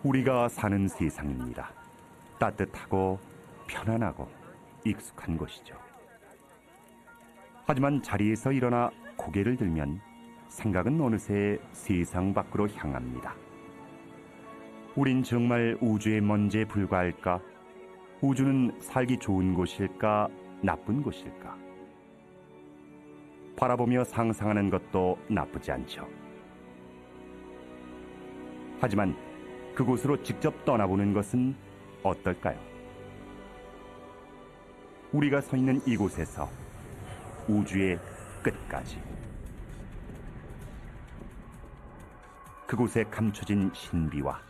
우리가 사는 세상입니다. 따뜻하고 편안하고 익숙한 곳이죠. 하지만 자리에서 일어나 고개를 들면 생각은 어느새 세상 밖으로 향합니다. 우린 정말 우주의 먼지에 불과할까? 우주는 살기 좋은 곳일까? 나쁜 곳일까? 바라보며 상상하는 것도 나쁘지 않죠. 하지만 그곳으로 직접 떠나보는 것은 어떨까요? 우리가 서 있는 이곳에서 우주의 끝까지, 그곳에 감춰진 신비와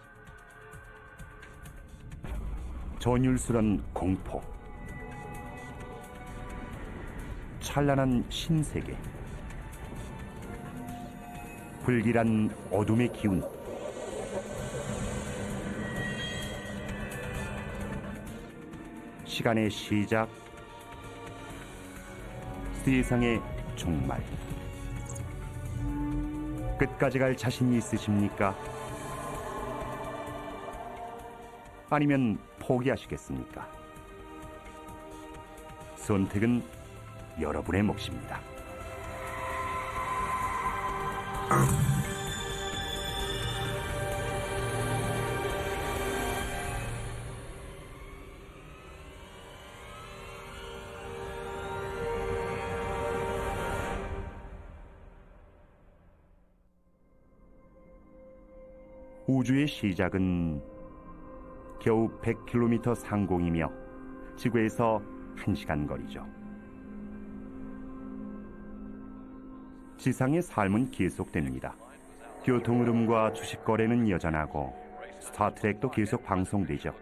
전율스런 공포, 찬란한 신세계, 불길한 어둠의 기운, 시간의 시작, 세상의 종말. 끝까지 갈 자신이 있으십니까? 아니면 포기하시겠습니까? 선택은 여러분의 몫입니다. 우주의 시작은 겨우 100km 상공이며 지구에서 1시간 거리죠. 지상의 삶은 계속됩니다. 교통 흐름과 주식 거래는 여전하고 스타트랙도 계속 방송되죠.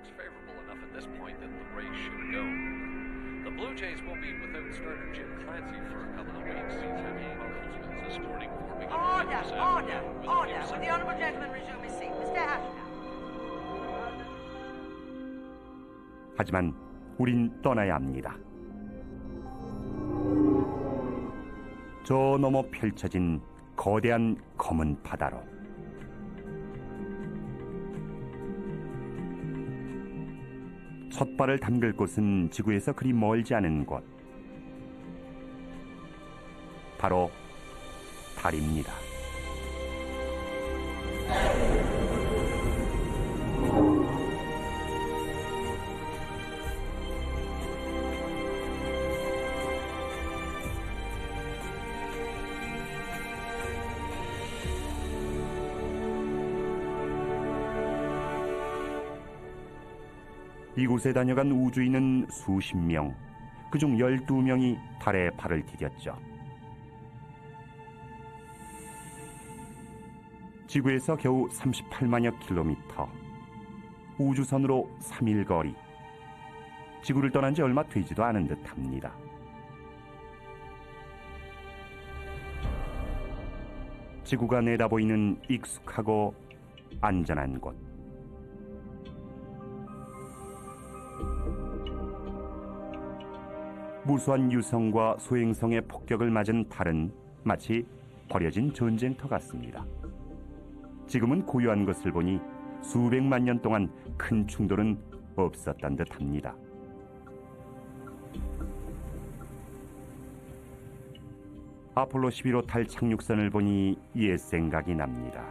하지만 우린 떠나야 합니다. 저 너머 펼쳐진 거대한 검은 바다로. 첫 발을 담글 곳은 지구에서 그리 멀지 않은 곳, 바로 달입니다. 이곳에 다녀간 우주인은 수십 명, 그중 12명이 달에 발을 디뎠죠. 지구에서 겨우 38만여 킬로미터, 우주선으로 3일 거리, 지구를 떠난 지 얼마 되지도 않은 듯합니다. 지구가 내다보이는 익숙하고 안전한 곳, 무수한 유성과 소행성의 폭격을 맞은 달은 마치 버려진 전쟁터 같습니다. 지금은 고요한 것을 보니 수백만 년 동안 큰 충돌은 없었단 듯합니다. 아폴로 11호 달 착륙선을 보니 옛 생각이 납니다.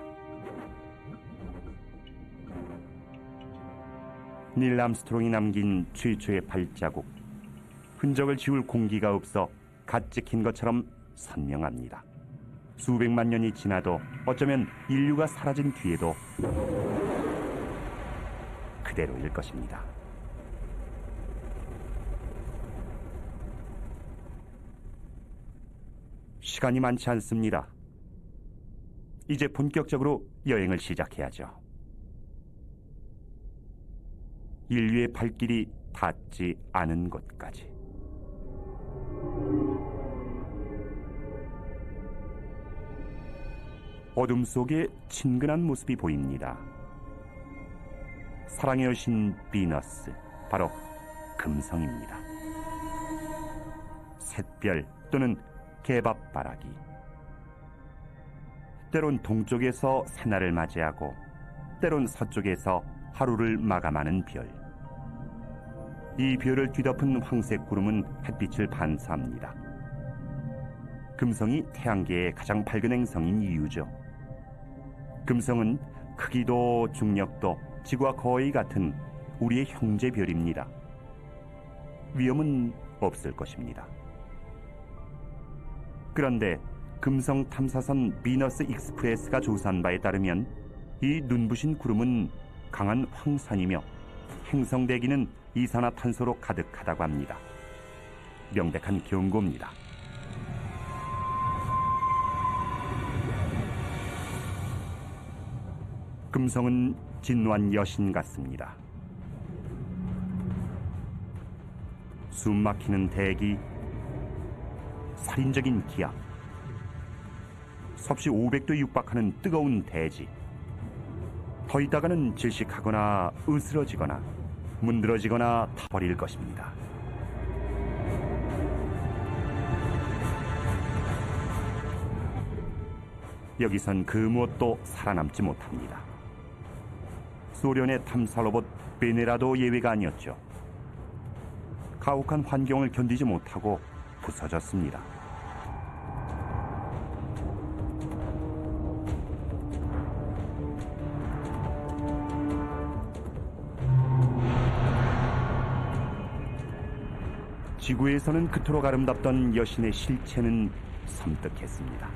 닐 암스트롱이 남긴 최초의 발자국, 흔적을 지울 공기가 없어 갓 찍힌 것처럼 선명합니다. 수백만 년이 지나도 어쩌면 인류가 사라진 뒤에도 그대로일 것입니다. 시간이 많지 않습니다. 이제 본격적으로 여행을 시작해야죠. 인류의 발길이 닿지 않은 곳까지. 어둠 속에 친근한 모습이 보입니다. 사랑의 여신 비너스, 바로 금성입니다. 샛별 또는 개밥바라기, 때론 동쪽에서 새날을 맞이하고 때론 서쪽에서 하루를 마감하는 별. 이 별을 뒤덮은 황색 구름은 햇빛을 반사합니다. 금성이 태양계의 가장 밝은 행성인 이유죠. 금성은 크기도 중력도 지구와 거의 같은 우리의 형제별입니다. 위험은 없을 것입니다. 그런데 금성 탐사선 비너스 익스프레스가 조사한 바에 따르면 이 눈부신 구름은 강한 황산이며 행성 대기는 이산화탄소로 가득하다고 합니다. 명백한 경고입니다. 금성은 진노한 여신 같습니다. 숨막히는 대기, 살인적인 기압, 섭씨 500도 육박하는 뜨거운 대지, 더 있다가는 질식하거나 으스러지거나 문드러지거나 타버릴 것입니다. 여기선 그 무엇도 살아남지 못합니다. 소련의 탐사 로봇 베네라도 예외가 아니었죠. 가혹한 환경을 견디지 못하고 부서졌습니다. 지구에서는 그토록 아름답던 여신의 실체는 섬뜩했습니다.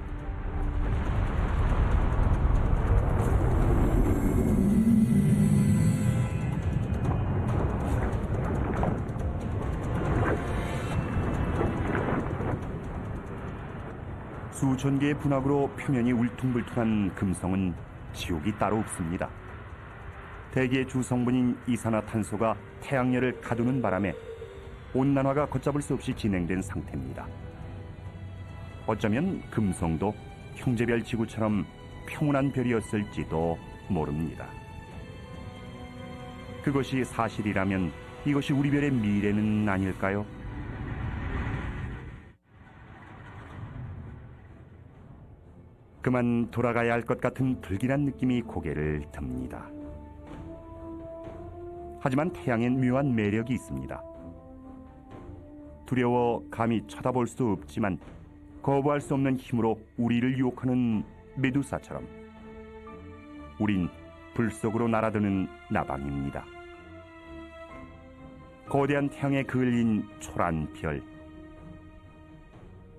수천 개의 분화구로 표면이 울퉁불퉁한 금성은 지옥이 따로 없습니다. 대기의 주성분인 이산화탄소가 태양열을 가두는 바람에 온난화가 걷잡을 수 없이 진행된 상태입니다. 어쩌면 금성도 형제별 지구처럼 평온한 별이었을지도 모릅니다. 그것이 사실이라면 이것이 우리 별의 미래는 아닐까요? 그만 돌아가야 할 것 같은 불길한 느낌이 고개를 듭니다. 하지만 태양엔 묘한 매력이 있습니다. 두려워 감히 쳐다볼 수 없지만 거부할 수 없는 힘으로 우리를 유혹하는 메두사처럼 우린 불 속으로 날아드는 나방입니다. 거대한 태양에 그을린 초란 별,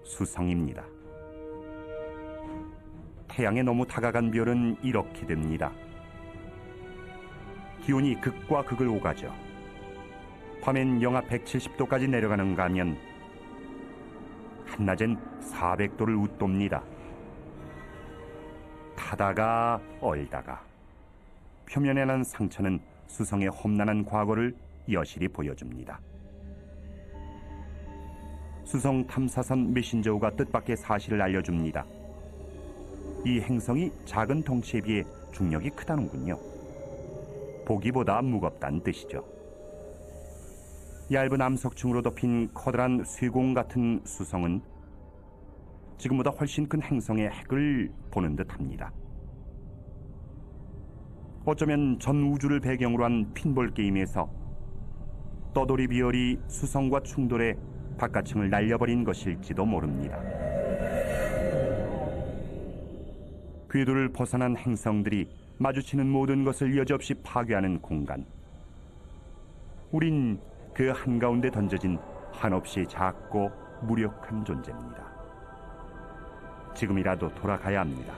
수성입니다. 태양에 너무 다가간 별은 이렇게 됩니다. 기온이 극과 극을 오가죠. 밤엔 영하 170도까지 내려가는가 하면 한낮엔 400도를 웃돕니다. 타다가 얼다가 표면에 난 상처는 수성의 험난한 과거를 여실히 보여줍니다. 수성 탐사선 메신저우가 뜻밖의 사실을 알려줍니다. 이 행성이 작은 덩치에 비해 중력이 크다는군요. 보기보다 무겁다는 뜻이죠. 얇은 암석층으로 덮인 커다란 쇠공 같은 수성은 지금보다 훨씬 큰 행성의 핵을 보는 듯합니다. 어쩌면 전 우주를 배경으로 한 핀볼 게임에서 떠돌이 비열이 수성과 충돌해 바깥층을 날려버린 것일지도 모릅니다. 궤도를 벗어난 행성들이 마주치는 모든 것을 여지없이 파괴하는 공간. 우린 그 한가운데 던져진 한없이 작고 무력한 존재입니다. 지금이라도 돌아가야 합니다.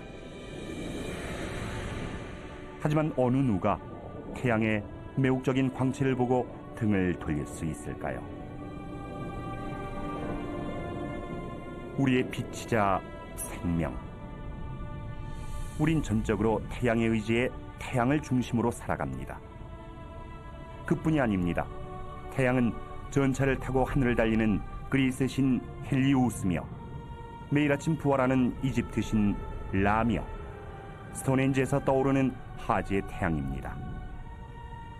하지만 어느 누가 태양의 매혹적인 광채를 보고 등을 돌릴 수 있을까요? 우리의 빛이자 생명. 우린 전적으로 태양에 의지해 태양을 중심으로 살아갑니다. 그뿐이 아닙니다. 태양은 전차를 타고 하늘을 달리는 그리스 신 헬리우스며 매일 아침 부활하는 이집트 신 라며 스톤헨지에서 떠오르는 하지의 태양입니다.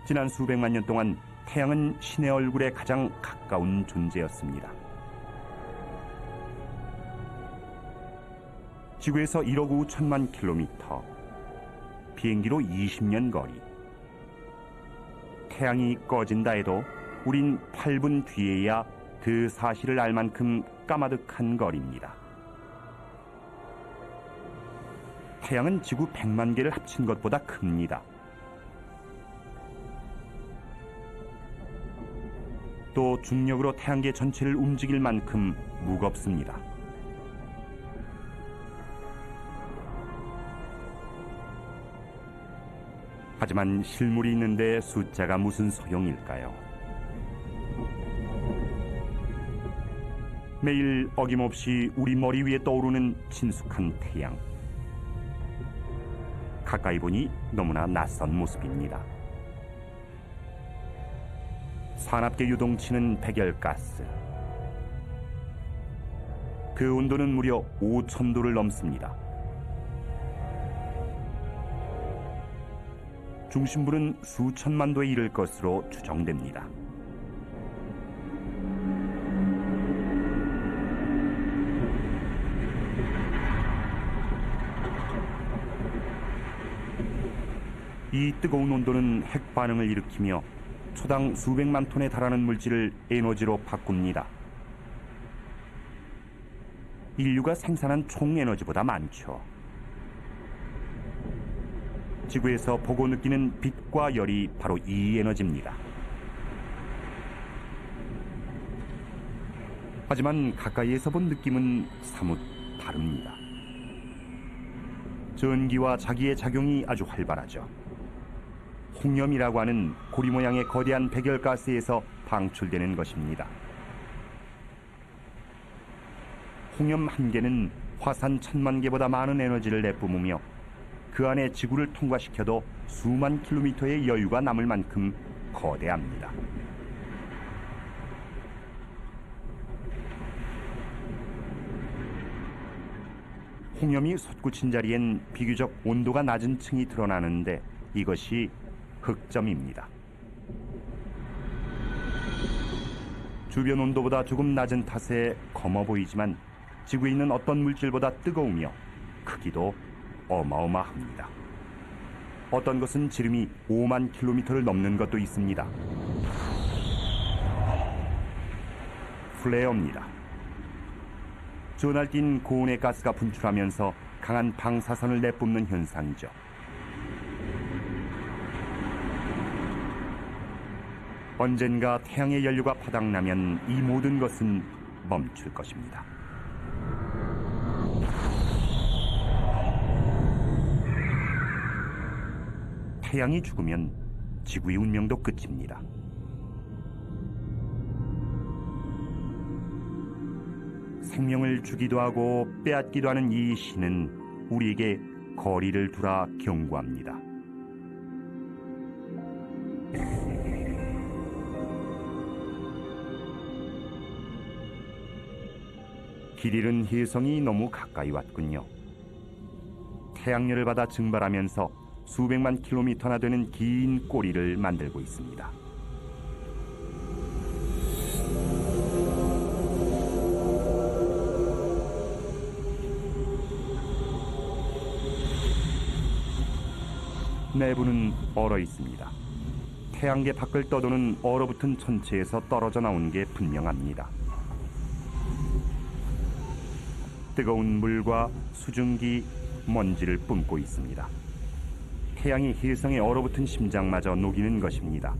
지난 수백만 년 동안 태양은 신의 얼굴에 가장 가까운 존재였습니다. 지구에서 1억 5천만 킬로미터, 비행기로 20년 거리. 태양이 꺼진다 해도 우린 8분 뒤에야 그 사실을 알 만큼 까마득한 거리입니다. 태양은 지구 100만 개를 합친 것보다 큽니다. 또 중력으로 태양계 전체를 움직일 만큼 무겁습니다. 하지만 실물이 있는데 숫자가 무슨 소용일까요? 매일 어김없이 우리 머리 위에 떠오르는 친숙한 태양. 가까이 보니 너무나 낯선 모습입니다. 산압계 유동치는 백열가스. 그 온도는 무려 5,000도를 넘습니다. 중심부는 수천만 도에 이를 것으로 추정됩니다. 이 뜨거운 온도는 핵 반응을 일으키며 초당 수백만 톤에 달하는 물질을 에너지로 바꿉니다. 인류가 생산한 총 에너지보다 많죠. 지구에서 보고 느끼는 빛과 열이 바로 이 에너지입니다. 하지만 가까이에서 본 느낌은 사뭇 다릅니다. 전기와 자기의 작용이 아주 활발하죠. 홍염이라고 하는 고리 모양의 거대한 백열가스에서 방출되는 것입니다. 홍염 한 개는 화산 1000만 개보다 많은 에너지를 내뿜으며 그 안에 지구를 통과시켜도 수만 킬로미터의 여유가 남을 만큼 거대합니다. 홍염이 솟구친 자리엔 비교적 온도가 낮은 층이 드러나는데 이것이 흑점입니다. 주변 온도보다 조금 낮은 탓에 검어 보이지만 지구에 있는 어떤 물질보다 뜨거우며 크기도 어마어마합니다. 어떤 것은 지름이 5만 킬로미터를 넘는 것도 있습니다. 플레어입니다. 전날 뛴 고온의 가스가 분출하면서 강한 방사선을 내뿜는 현상이죠. 언젠가 태양의 연료가 바닥나면 이 모든 것은 멈출 것입니다. 태양이 죽으면 지구의 운명도 끝입니다. 생명을 주기도 하고 빼앗기도 하는 이 신은 우리에게 거리를 두라 경고합니다. 길 잃은 혜성이 너무 가까이 왔군요. 태양열을 받아 증발하면서 수백만 킬로미터나 되는 긴 꼬리를 만들고 있습니다. 내부는 얼어 있습니다. 태양계 밖을 떠도는 얼어붙은 천체에서 떨어져 나온 게 분명합니다. 뜨거운 물과 수증기, 먼지를 뿜고 있습니다. 태양이 혜성에 얼어붙은 심장마저 녹이는 것입니다.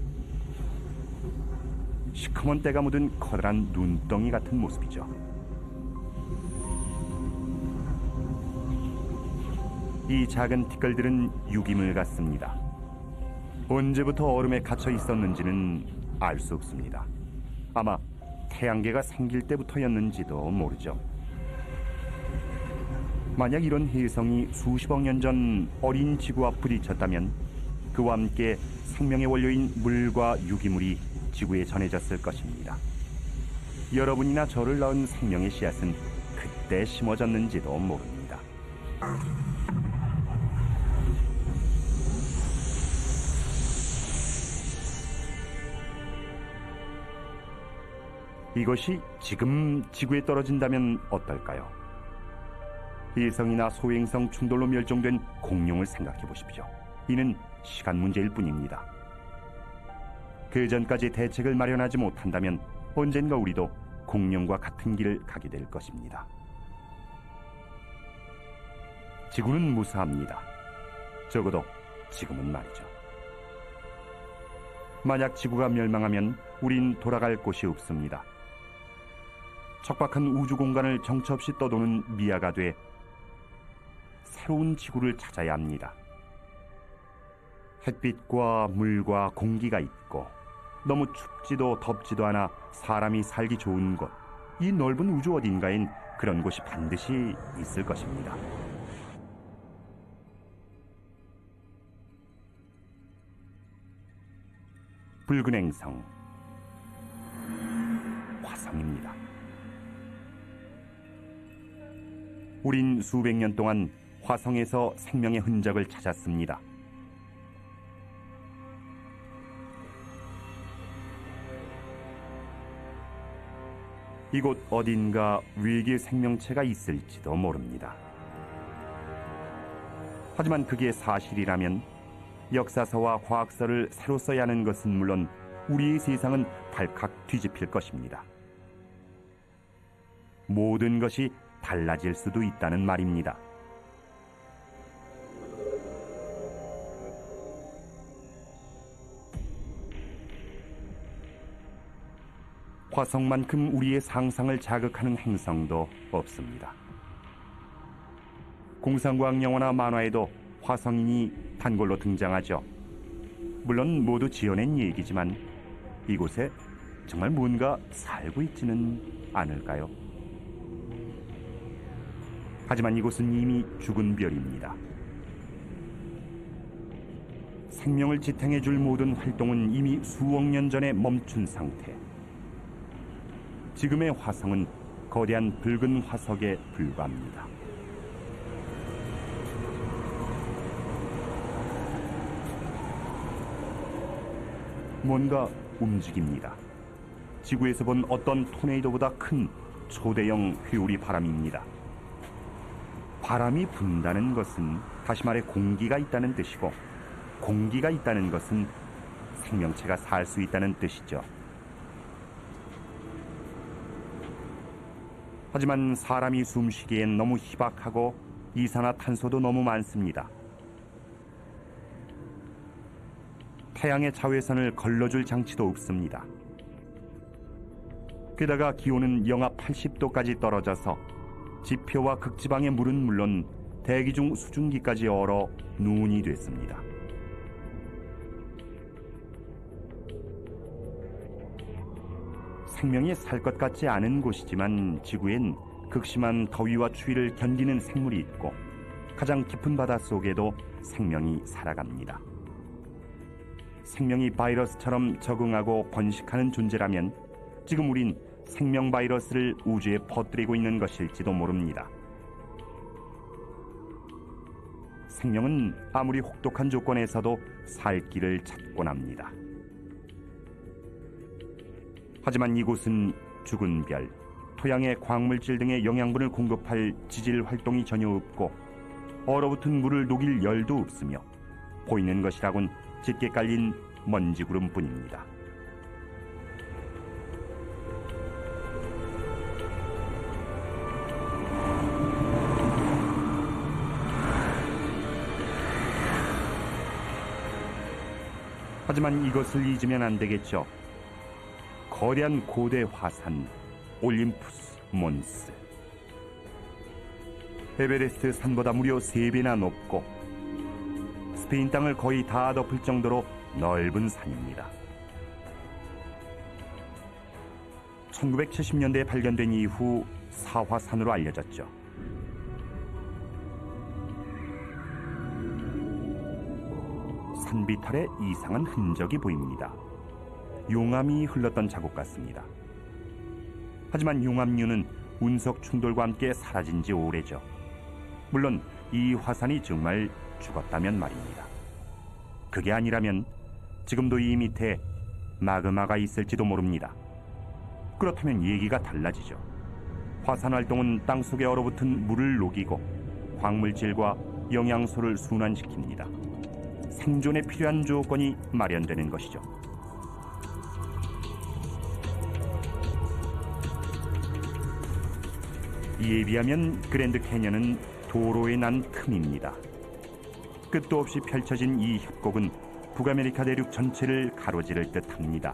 시커먼 때가 묻은 커다란 눈덩이 같은 모습이죠. 이 작은 티끌들은 유기물 같습니다. 언제부터 얼음에 갇혀 있었는지는 알 수 없습니다. 아마 태양계가 생길 때부터였는지도 모르죠. 만약 이런 혜성이 수십억 년 전 어린 지구와 부딪혔다면 그와 함께 생명의 원료인 물과 유기물이 지구에 전해졌을 것입니다. 여러분이나 저를 낳은 생명의 씨앗은 그때 심어졌는지도 모릅니다. 이것이 지금 지구에 떨어진다면 어떨까요? 혜성이나 소행성 충돌로 멸종된 공룡을 생각해 보십시오. 이는 시간 문제일 뿐입니다. 그 전까지 대책을 마련하지 못한다면 언젠가 우리도 공룡과 같은 길을 가게 될 것입니다. 지구는 무사합니다. 적어도 지금은 말이죠. 만약 지구가 멸망하면 우린 돌아갈 곳이 없습니다. 척박한 우주 공간을 정처 없이 떠도는 미아가 돼 새로운 지구를 찾아야 합니다. 햇빛과 물과 공기가 있고 너무 춥지도 덥지도 않아 사람이 살기 좋은 곳, 이 넓은 우주 어딘가엔 그런 곳이 반드시 있을 것입니다. 붉은 행성, 화성입니다. 우린 수백 년 동안 화성에서 생명의 흔적을 찾았습니다. 이곳 어딘가 외계 생명체가 있을지도 모릅니다. 하지만 그게 사실이라면 역사서와 과학서를 새로 써야 하는 것은 물론 우리의 세상은 발칵 뒤집힐 것입니다. 모든 것이 달라질 수도 있다는 말입니다. 화성만큼 우리의 상상을 자극하는 행성도 없습니다. 공상과학 영화나 만화에도 화성인이 단골로 등장하죠. 물론 모두 지어낸 얘기지만 이곳에 정말 뭔가 살고 있지는 않을까요? 하지만 이곳은 이미 죽은 별입니다. 생명을 지탱해줄 모든 활동은 이미 수억 년 전에 멈춘 상태. 지금의 화성은 거대한 붉은 화석에 불과합니다. 뭔가 움직입니다. 지구에서 본 어떤 토네이도보다 큰 초대형 회오리 바람입니다. 바람이 분다는 것은 다시 말해 공기가 있다는 뜻이고, 공기가 있다는 것은 생명체가 살 수 있다는 뜻이죠. 하지만 사람이 숨쉬기엔 너무 희박하고 이산화탄소도 너무 많습니다. 태양의 자외선을 걸러줄 장치도 없습니다. 게다가 기온은 영하 80도까지 떨어져서 지표와 극지방의 물은 물론 대기 중 수증기까지 얼어 눈이 됐습니다. 생명이 살 것 같지 않은 곳이지만 지구엔 극심한 더위와 추위를 견디는 생물이 있고 가장 깊은 바다 속에도 생명이 살아갑니다. 생명이 바이러스처럼 적응하고 번식하는 존재라면 지금 우린 생명 바이러스를 우주에 퍼뜨리고 있는 것일지도 모릅니다. 생명은 아무리 혹독한 조건에서도 살 길을 찾곤 합니다. 하지만 이곳은 죽은 별, 토양의 광물질 등의 영양분을 공급할 지질 활동이 전혀 없고 얼어붙은 물을 녹일 열도 없으며 보이는 것이라곤 짙게 깔린 먼지구름뿐입니다. 하지만 이것을 잊으면 안 되겠죠. 거대한 고대 화산 올림푸스 몬스. 에베레스트 산보다 무려 3배나 높고 스페인 땅을 거의 다 덮을 정도로 넓은 산입니다. 1970년대에 발견된 이후 사화산으로 알려졌죠. 산비탈에 이상한 흔적이 보입니다. 용암이 흘렀던 자국 같습니다. 하지만 용암류는 운석 충돌과 함께 사라진 지 오래죠. 물론 이 화산이 정말 죽었다면 말입니다. 그게 아니라면 지금도 이 밑에 마그마가 있을지도 모릅니다. 그렇다면 얘기가 달라지죠. 화산 활동은 땅속에 얼어붙은 물을 녹이고 광물질과 영양소를 순환시킵니다. 생존에 필요한 조건이 마련되는 것이죠. 이에 비하면 그랜드 캐년은 도로에 난 틈입니다. 끝도 없이 펼쳐진 이 협곡은 북아메리카 대륙 전체를 가로지를 듯합니다.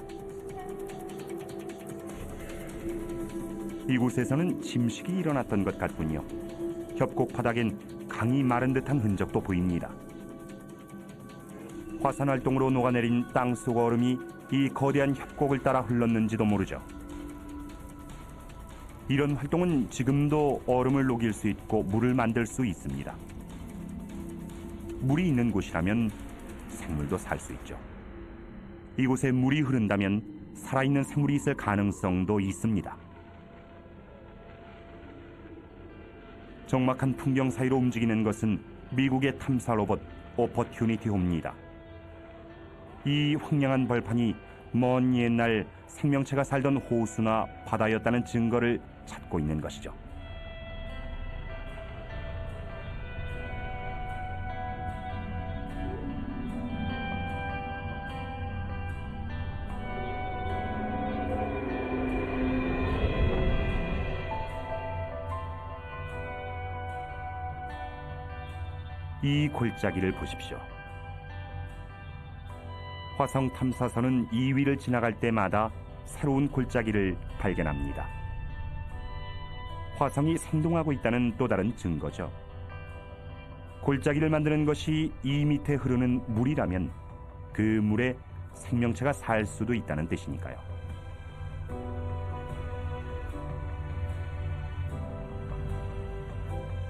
이곳에서는 침식이 일어났던 것 같군요. 협곡 바닥엔 강이 마른 듯한 흔적도 보입니다. 화산 활동으로 녹아내린 땅속 얼음이 이 거대한 협곡을 따라 흘렀는지도 모르죠. 이런 활동은 지금도 얼음을 녹일 수 있고 물을 만들 수 있습니다. 물이 있는 곳이라면 생물도 살 수 있죠. 이곳에 물이 흐른다면 살아있는 생물이 있을 가능성도 있습니다. 적막한 풍경 사이로 움직이는 것은 미국의 탐사 로봇 오퍼튜니티호입니다. 이 황량한 벌판이 먼 옛날 생명체가 살던 호수나 바다였다는 증거를 찾고 있는 것이죠. 이 골짜기를 보십시오. 화성 탐사선은 이 위를 지나갈 때마다 새로운 골짜기를 발견합니다. 화성이 생동하고 있다는 또 다른 증거죠. 골짜기를 만드는 것이 이 밑에 흐르는 물이라면 그 물에 생명체가 살 수도 있다는 뜻이니까요.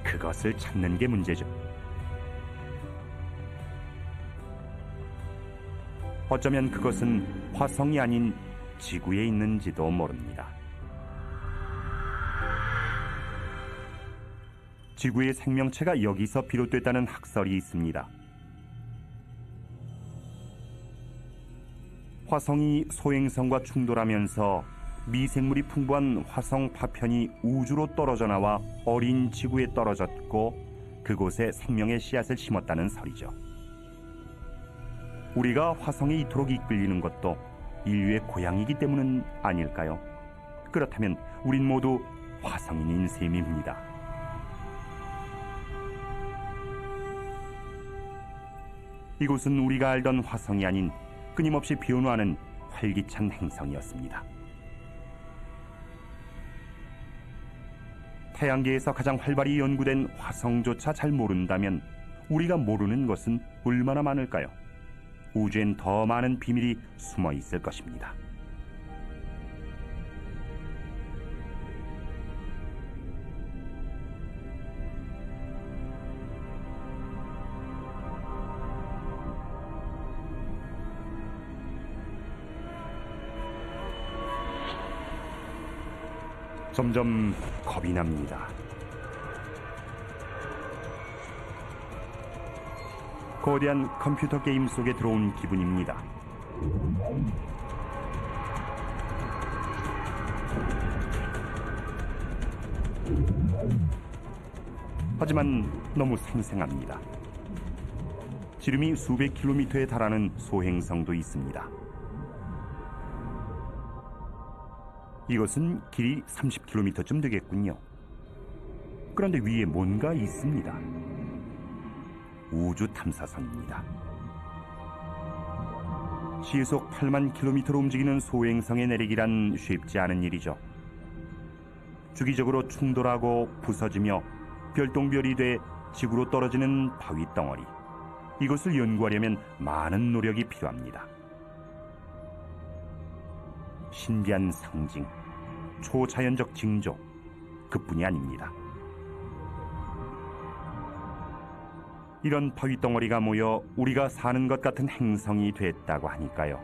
그것을 찾는 게 문제죠. 어쩌면 그것은 화성이 아닌 지구에 있는지도 모릅니다. 지구의 생명체가 여기서 비롯됐다는 학설이 있습니다. 화성이 소행성과 충돌하면서 미생물이 풍부한 화성 파편이 우주로 떨어져 나와 어린 지구에 떨어졌고 그곳에 생명의 씨앗을 심었다는 설이죠. 우리가 화성에 이토록 이끌리는 것도 인류의 고향이기 때문은 아닐까요? 그렇다면 우린 모두 화성인인 셈입니다. 이곳은 우리가 알던 화성이 아닌 끊임없이 변화하는 활기찬 행성이었습니다. 태양계에서 가장 활발히 연구된 화성조차 잘 모른다면 우리가 모르는 것은 얼마나 많을까요? 우주엔 더 많은 비밀이 숨어 있을 것입니다. 점점 겁이 납니다. 거대한 컴퓨터 게임 속에 들어온 기분입니다. 하지만 너무 생생합니다. 지름이 수백 킬로미터에 달하는 소행성도 있습니다. 이것은 길이 30km쯤 되겠군요. 그런데 위에 뭔가 있습니다. 우주 탐사선입니다. 시속 8만 킬로미터로 움직이는 소행성의 내리기란 쉽지 않은 일이죠. 주기적으로 충돌하고 부서지며 별똥별이 돼 지구로 떨어지는 바위 덩어리. 이것을 연구하려면 많은 노력이 필요합니다. 신비한 상징, 초자연적 징조, 그뿐이 아닙니다. 이런 바위 덩어리가 모여 우리가 사는 것 같은 행성이 됐다고 하니까요.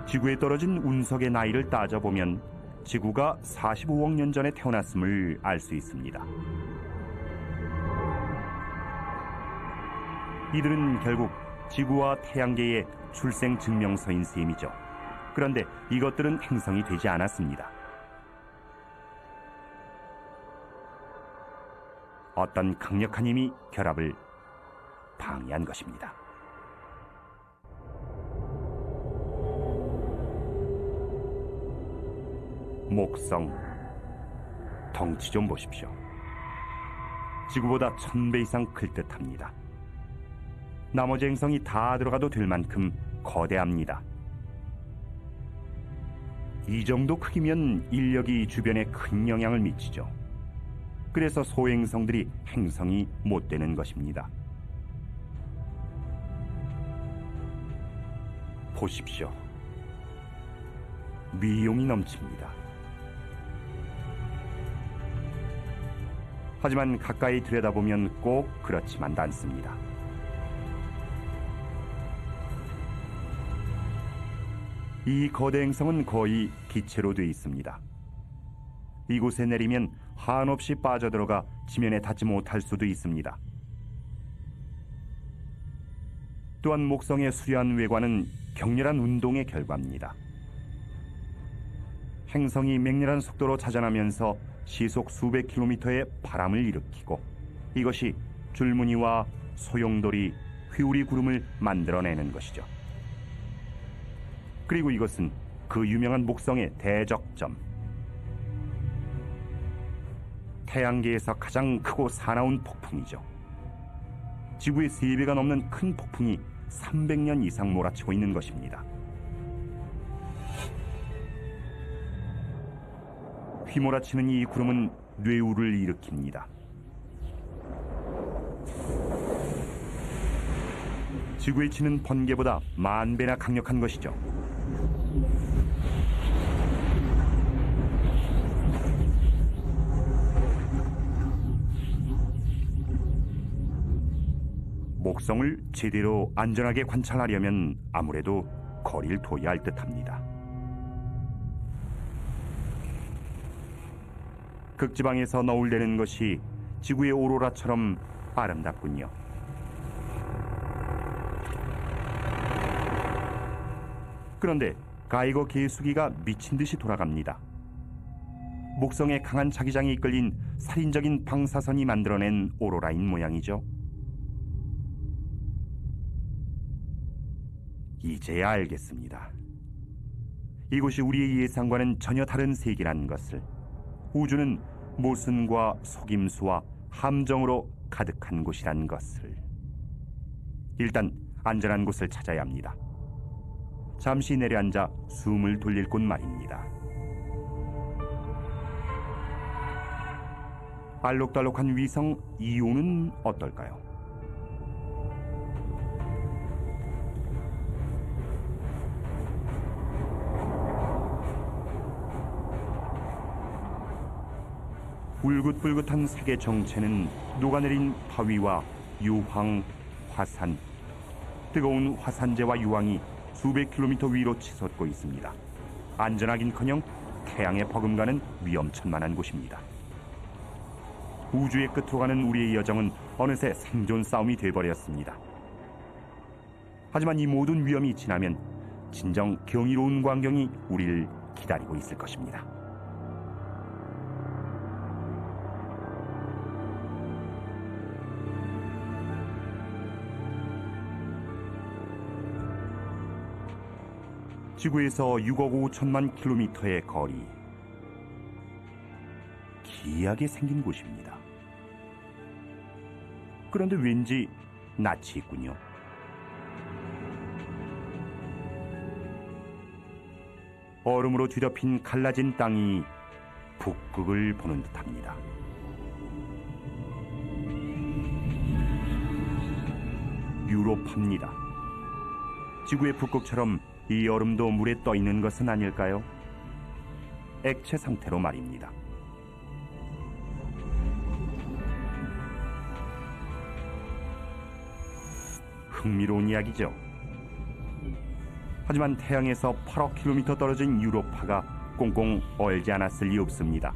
지구에 떨어진 운석의 나이를 따져보면 지구가 45억 년 전에 태어났음을 알 수 있습니다. 이들은 결국 지구와 태양계의 출생 증명서인 셈이죠. 그런데 이것들은 행성이 되지 않았습니다. 어떤 강력한 힘이 결합을 방해한 것입니다. 목성, 덩치 좀 보십시오. 지구보다 1000배 이상 클 듯합니다. 나머지 행성이 다 들어가도 될 만큼 거대합니다. 이 정도 크기면 인력이 주변에 큰 영향을 미치죠. 그래서 소행성들이 행성이 못 되는 것입니다. 보십시오. 미용이 넘칩니다. 하지만 가까이 들여다보면 꼭 그렇지만도 않습니다. 이 거대 행성은 거의 기체로 되어 있습니다. 이곳에 내리면 한없이 빠져들어가 지면에 닿지 못할 수도 있습니다. 또한 목성의 수려한 외관은 격렬한 운동의 결과입니다. 행성이 맹렬한 속도로 자전하면서 시속 수백 킬로미터의 바람을 일으키고 이것이 줄무늬와 소용돌이, 회오리 구름을 만들어내는 것이죠. 그리고 이것은 그 유명한 목성의 대적점, 태양계에서 가장 크고 사나운 폭풍이죠. 지구의 3배가 넘는 큰 폭풍이 300년 이상 몰아치고 있는 것입니다. 휘몰아치는 이 구름은 뇌우를 일으킵니다. 지구에 치는 번개보다 10,000배나 강력한 것이죠. 목성을 제대로 안전하게 관찰하려면 아무래도 거리를 둬야 할 듯합니다. 극지방에서 너울대는 것이 지구의 오로라처럼 아름답군요. 그런데 가이거 계수기가 미친 듯이 돌아갑니다. 목성의 강한 자기장에 이끌린 살인적인 방사선이 만들어낸 오로라인 모양이죠. 이제야 알겠습니다. 이곳이 우리의 예상과는 전혀 다른 세계라는 것을. 우주는 모순과 속임수와 함정으로 가득한 곳이란 것을. 일단 안전한 곳을 찾아야 합니다. 잠시 내려앉아 숨을 돌릴 곳 말입니다. 알록달록한 위성 이오는 어떨까요? 울긋불긋한 색의 정체는 녹아내린 바위와 유황, 화산, 뜨거운 화산재와 유황이 수백 킬로미터 위로 치솟고 있습니다. 안전하긴커녕 태양에 버금가는 위험천만한 곳입니다. 우주의 끝으로 가는 우리의 여정은 어느새 생존 싸움이 돼버렸습니다. 하지만 이 모든 위험이 지나면 진정 경이로운 광경이 우리를 기다리고 있을 것입니다. 지구에서 6억 5천만 킬로미터의 거리, 기이하게 생긴 곳입니다. 그런데 왠지 낯이 있군요. 얼음으로 뒤덮인 갈라진 땅이 북극을 보는 듯합니다. 유로파입니다. 지구의 북극처럼 이 얼음도 물에 떠 있는 것은 아닐까요? 액체 상태로 말입니다. 흥미로운 이야기죠. 하지만 태양에서 8억 킬로미터 떨어진 유로파가 꽁꽁 얼지 않았을 리 없습니다.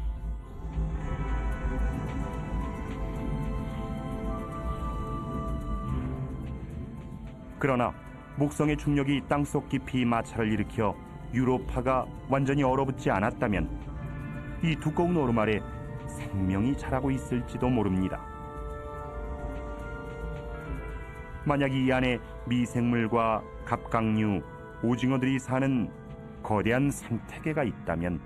그러나 목성의 중력이 땅속 깊이 마찰을 일으켜 유로파가 완전히 얼어붙지 않았다면 이 두꺼운 얼음 아래 생명이 자라고 있을지도 모릅니다. 만약 이 안에 미생물과 갑각류, 오징어들이 사는 거대한 생태계가 있다면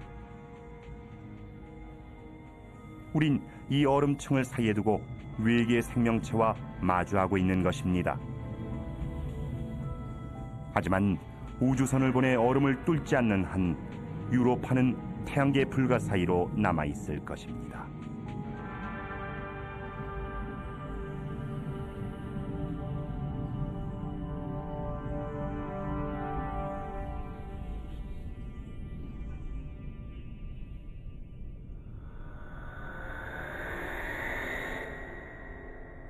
우린 이 얼음층을 사이에 두고 외계 생명체와 마주하고 있는 것입니다. 하지만 우주선을 보내 얼음을 뚫지 않는 한 유로파는 태양계 불가 사이로 남아있을 것입니다.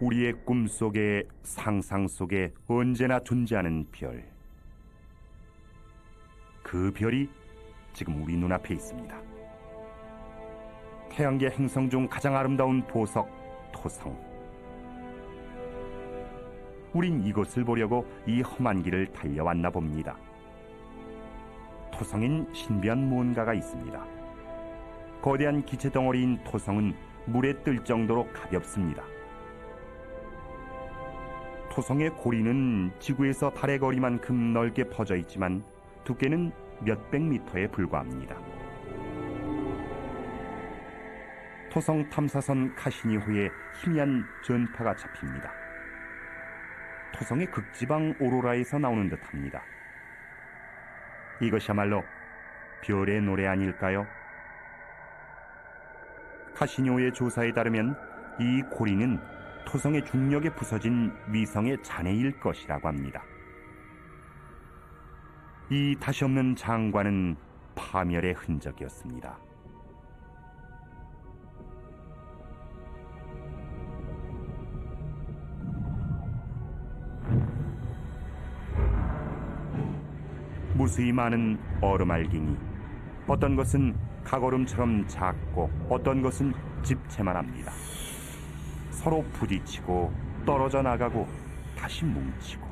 우리의 꿈속에 상상 속에 언제나 존재하는 별. 그 별이 지금 우리 눈앞에 있습니다. 태양계 행성 중 가장 아름다운 보석, 토성. 우린 이곳을 보려고 이 험한 길을 달려왔나 봅니다. 토성엔 신비한 무언가가 있습니다. 거대한 기체 덩어리인 토성은 물에 뜰 정도로 가볍습니다. 토성의 고리는 지구에서 달의 거리만큼 넓게 퍼져 있지만 두께는 몇백 미터에 불과합니다. 토성 탐사선 카시니호에 희미한 전파가 잡힙니다. 토성의 극지방 오로라에서 나오는 듯합니다. 이것이야말로 별의 노래 아닐까요? 카시니호의 조사에 따르면 이 고리는 토성의 중력에 부서진 위성의 잔해일 것이라고 합니다. 이 다시 없는 장관은 파멸의 흔적이었습니다. 무수히 많은 얼음알갱이, 어떤 것은 각얼음처럼 작고 어떤 것은 집채만 합니다. 서로 부딪히고 떨어져 나가고 다시 뭉치고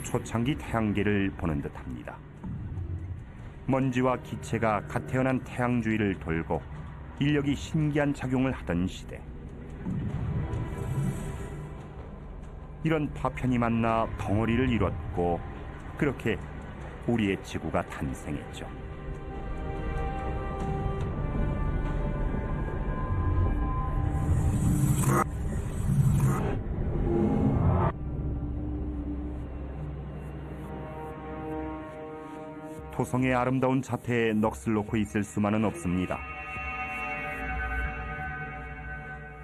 초창기 태양계를 보는 듯합니다. 먼지와 기체가 갓 태어난 태양 주위를 돌고 인력이 신기한 작용을 하던 시대. 이런 파편이 만나 덩어리를 이뤘고 그렇게 우리의 지구가 탄생했죠. 토성의 아름다운 자태에 넋을 놓고 있을 수만은 없습니다.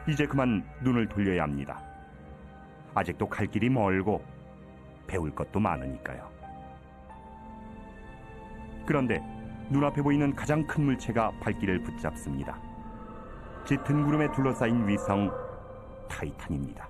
이제 그만 눈을 돌려야 합니다. 아직도 갈 길이 멀고 배울 것도 많으니까요. 그런데 눈앞에 보이는 가장 큰 물체가 발길을 붙잡습니다. 짙은 구름에 둘러싸인 위성 타이탄입니다.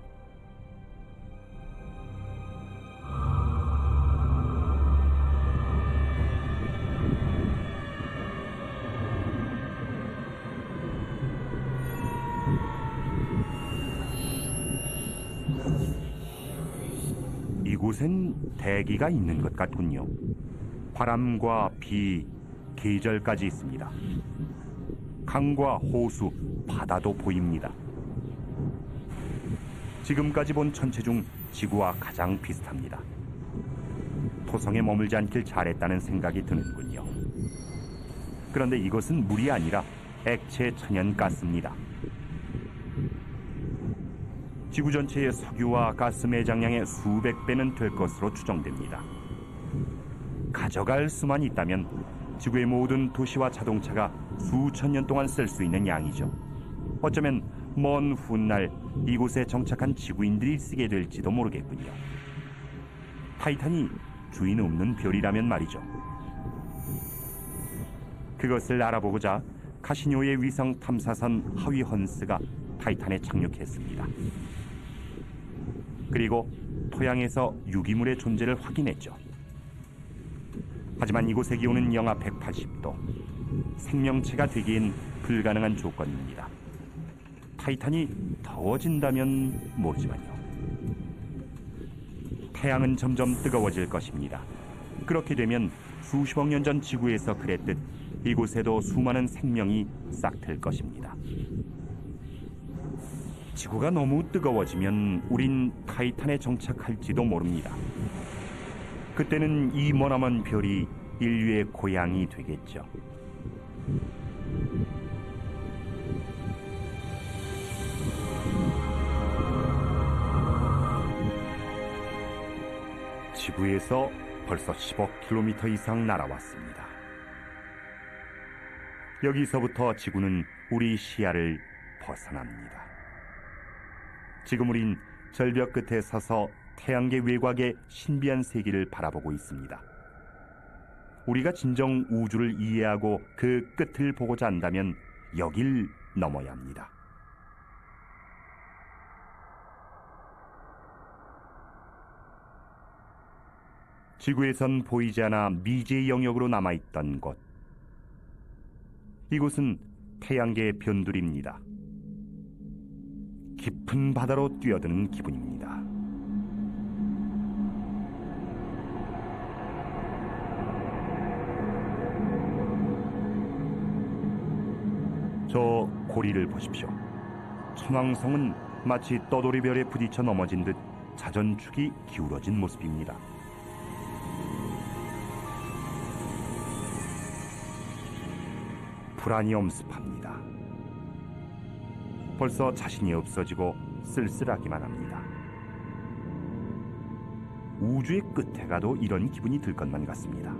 이곳엔 대기가 있는 것 같군요. 바람과 비, 계절까지 있습니다. 강과 호수, 바다도 보입니다. 지금까지 본 천체 중 지구와 가장 비슷합니다. 토성에 머물지 않길 잘했다는 생각이 드는군요. 그런데 이것은 물이 아니라 액체 천연가스입니다. 지구 전체의 석유와 가스 매장량의 수백 배는 될 것으로 추정됩니다. 가져갈 수만 있다면 지구의 모든 도시와 자동차가 수천 년 동안 쓸 수 있는 양이죠. 어쩌면 먼 훗날 이곳에 정착한 지구인들이 쓰게 될지도 모르겠군요. 타이탄이 주인 없는 별이라면 말이죠. 그것을 알아보고자 카시니호의 위성 탐사선 하위 헌스가 타이탄에 착륙했습니다. 그리고 토양에서 유기물의 존재를 확인했죠. 하지만 이곳의 기온은 영하 180도. 생명체가 되기엔 불가능한 조건입니다. 타이탄이 더워진다면 모르지만요. 태양은 점점 뜨거워질 것입니다. 그렇게 되면 수십억 년 전 지구에서 그랬듯 이곳에도 수많은 생명이 싹틀 것입니다. 지구가 너무 뜨거워지면 우린 타이탄에 정착할지도 모릅니다. 그때는 이 머나먼 별이 인류의 고향이 되겠죠. 지구에서 벌써 10억 km 이상 날아왔습니다. 여기서부터 지구는 우리 시야를 벗어납니다. 지금 우린 절벽 끝에 서서 태양계 외곽의 신비한 세계를 바라보고 있습니다. 우리가 진정 우주를 이해하고 그 끝을 보고자 한다면 여길 넘어야 합니다. 지구에선 보이지 않아 미지의 영역으로 남아있던 곳. 이곳은 태양계의 변두리입니다. 깊은 바다로 뛰어드는 기분입니다. 저 고리를 보십시오. 천왕성은 마치 떠돌이별에 부딪혀 넘어진 듯 자전축이 기울어진 모습입니다. 불안이 엄습합니다. 벌써 자신이 없어지고 쓸쓸하기만 합니다. 우주의 끝에 가도 이런 기분이 들 것만 같습니다.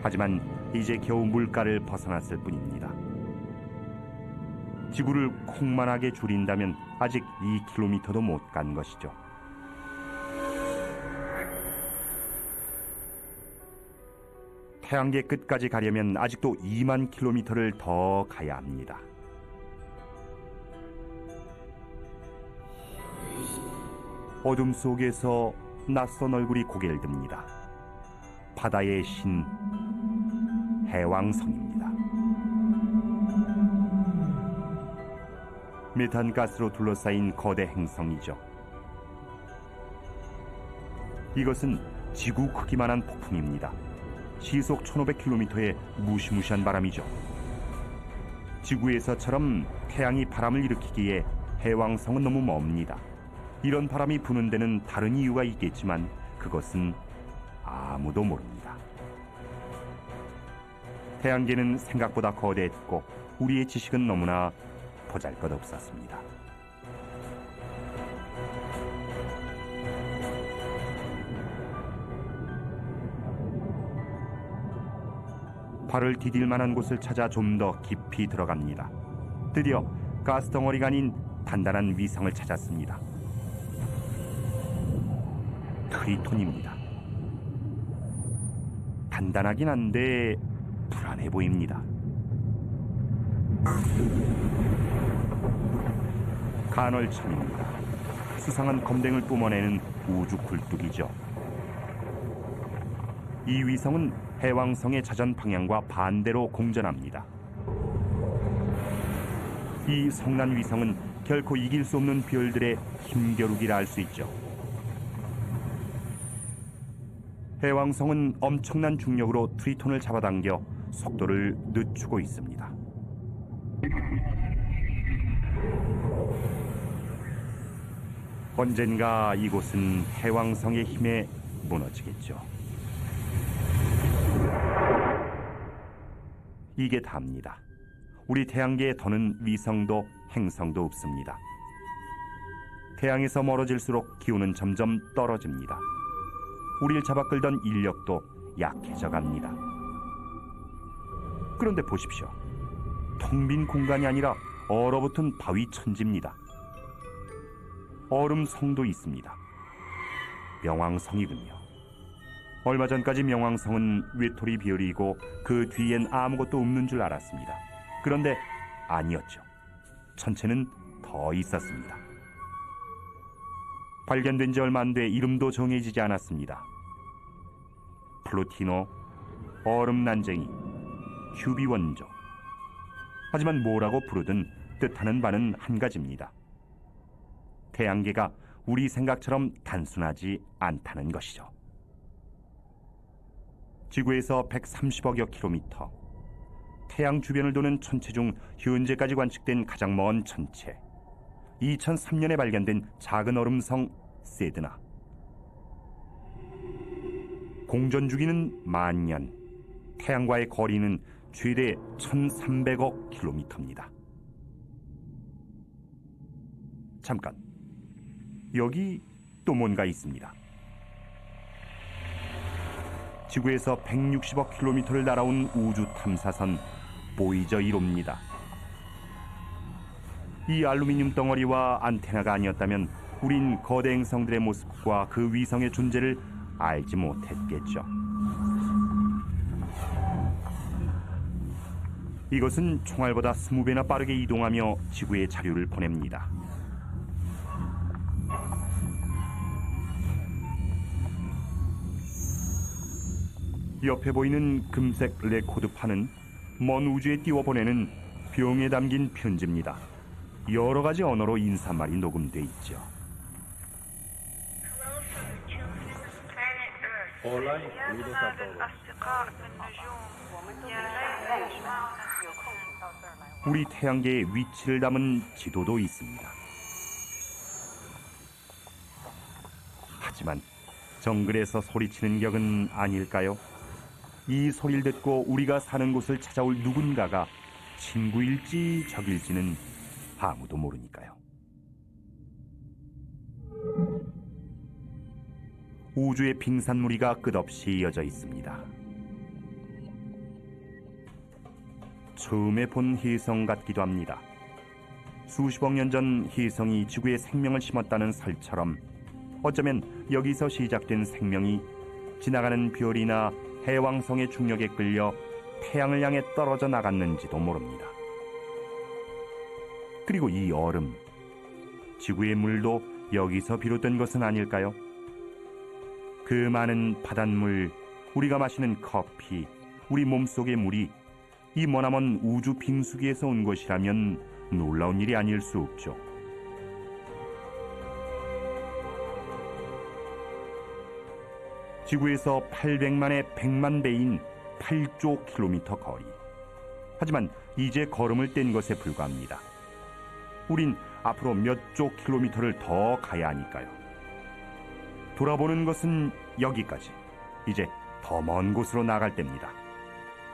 하지만 이제 겨우 물가를 벗어났을 뿐입니다. 지구를 콩만하게 줄인다면 아직 2km도 못 간 것이죠. 태양계 끝까지 가려면 아직도 2만 km를 더 가야 합니다. 어둠 속에서 낯선 얼굴이 고개를 듭니다. 바다의 신 해왕성입니다. 메탄가스로 둘러싸인 거대 행성이죠. 이것은 지구 크기만한 폭풍입니다. 시속 1500km의 무시무시한 바람이죠. 지구에서처럼 태양이 바람을 일으키기에 해왕성은 너무 멉니다. 이런 바람이 부는 데는 다른 이유가 있겠지만 그것은 아무도 모릅니다. 태양계는 생각보다 거대했고 우리의 지식은 너무나 보잘것없었습니다. 발을 디딜 만한 곳을 찾아 좀 더 깊이 들어갑니다. 드디어 가스덩어리가 아닌 단단한 위성을 찾았습니다. 트리톤입니다. 단단하긴 한데 불안해 보입니다. 간헐천입니다. 수상한 검댕을 뿜어내는 우주 굴뚝이죠. 이 위성은 해왕성의 자전 방향과 반대로 공전합니다. 이 성난 위성은 결코 이길 수 없는 별들의 힘겨루기라 할 수 있죠. 해왕성은 엄청난 중력으로 트리톤을 잡아당겨 속도를 늦추고 있습니다. 언젠가 이곳은 해왕성의 힘에 무너지겠죠. 이게 답니다. 우리 태양계에 더는 위성도 행성도 없습니다. 태양에서 멀어질수록 기온은 점점 떨어집니다. 우리를 잡아끌던 인력도 약해져 갑니다. 그런데 보십시오. 텅 빈 공간이 아니라 얼어붙은 바위 천지입니다. 얼음성도 있습니다. 명왕성이군요. 얼마 전까지 명왕성은 외톨이 별이고 그 뒤엔 아무것도 없는 줄 알았습니다. 그런데 아니었죠. 천체는 더 있었습니다. 발견된 지 얼마 안 돼 이름도 정해지지 않았습니다. 플루티노, 얼음난쟁이, 휴비원조. 하지만 뭐라고 부르든 뜻하는 바는 한 가지입니다. 태양계가 우리 생각처럼 단순하지 않다는 것이죠. 지구에서 130억여 킬로미터, 태양 주변을 도는 천체 중 현재까지 관측된 가장 먼 천체, 2003년에 발견된 작은 얼음성 세드나. 공전 주기는 만년, 태양과의 거리는 최대 1300억 킬로미터입니다. 잠깐, 여기 또 뭔가 있습니다. 지구에서 160억 킬로미터를 날아온 우주 탐사선 보이저 1호입니다. 이 알루미늄 덩어리와 안테나가 아니었다면 우린 거대 행성들의 모습과 그 위성의 존재를 알지 못했겠죠. 이것은 총알보다 20배나 빠르게 이동하며 지구에 자료를 보냅니다. 옆에 보이는 금색 레코드판은 먼 우주에 띄워보내는 병에 담긴 편지입니다. 여러 가지 언어로 인사말이 녹음돼 있죠. 우리 태양계의 위치를 담은 지도도 있습니다. 하지만 정글에서 소리치는 격은 아닐까요? 이 소리를 듣고 우리가 사는 곳을 찾아올 누군가가 친구일지 적일지는 아무도 모르니까요. 우주의 빙산무리가 끝없이 이어져 있습니다. 처음에 본 혜성 같기도 합니다. 수십억 년 전 혜성이 지구에 생명을 심었다는 설처럼 어쩌면 여기서 시작된 생명이 지나가는 별이나 해왕성의 중력에 끌려 태양을 향해 떨어져 나갔는지도 모릅니다. 그리고 이 얼음, 지구의 물도 여기서 비롯된 것은 아닐까요? 그 많은 바닷물, 우리가 마시는 커피, 우리 몸속의 물이 이 머나먼 우주 빙수기에서 온 것이라면 놀라운 일이 아닐 수 없죠. 지구에서 800만의 100만 배인 8조 킬로미터 거리. 하지만 이제 걸음을 뗀 것에 불과합니다. 우린 앞으로 몇 조 킬로미터를 더 가야 하니까요. 돌아보는 것은 여기까지. 이제 더 먼 곳으로 나갈 때입니다.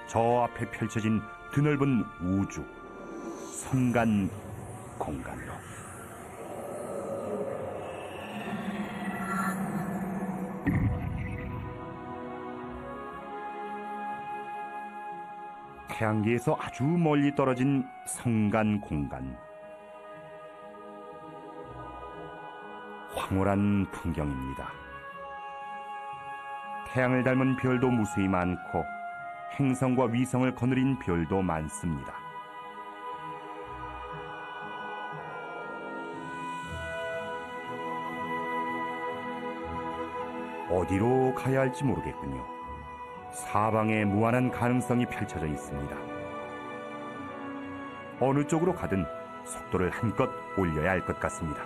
저 앞에 펼쳐진 드넓은 우주, 선간 공간으로. 태양계에서 아주 멀리 떨어진 성간 공간. 황홀한 풍경입니다. 태양을 닮은 별도 무수히 많고 행성과 위성을 거느린 별도 많습니다. 어디로 가야 할지 모르겠군요. 사방에 무한한 가능성이 펼쳐져 있습니다. 어느 쪽으로 가든 속도를 한껏 올려야 할 것 같습니다.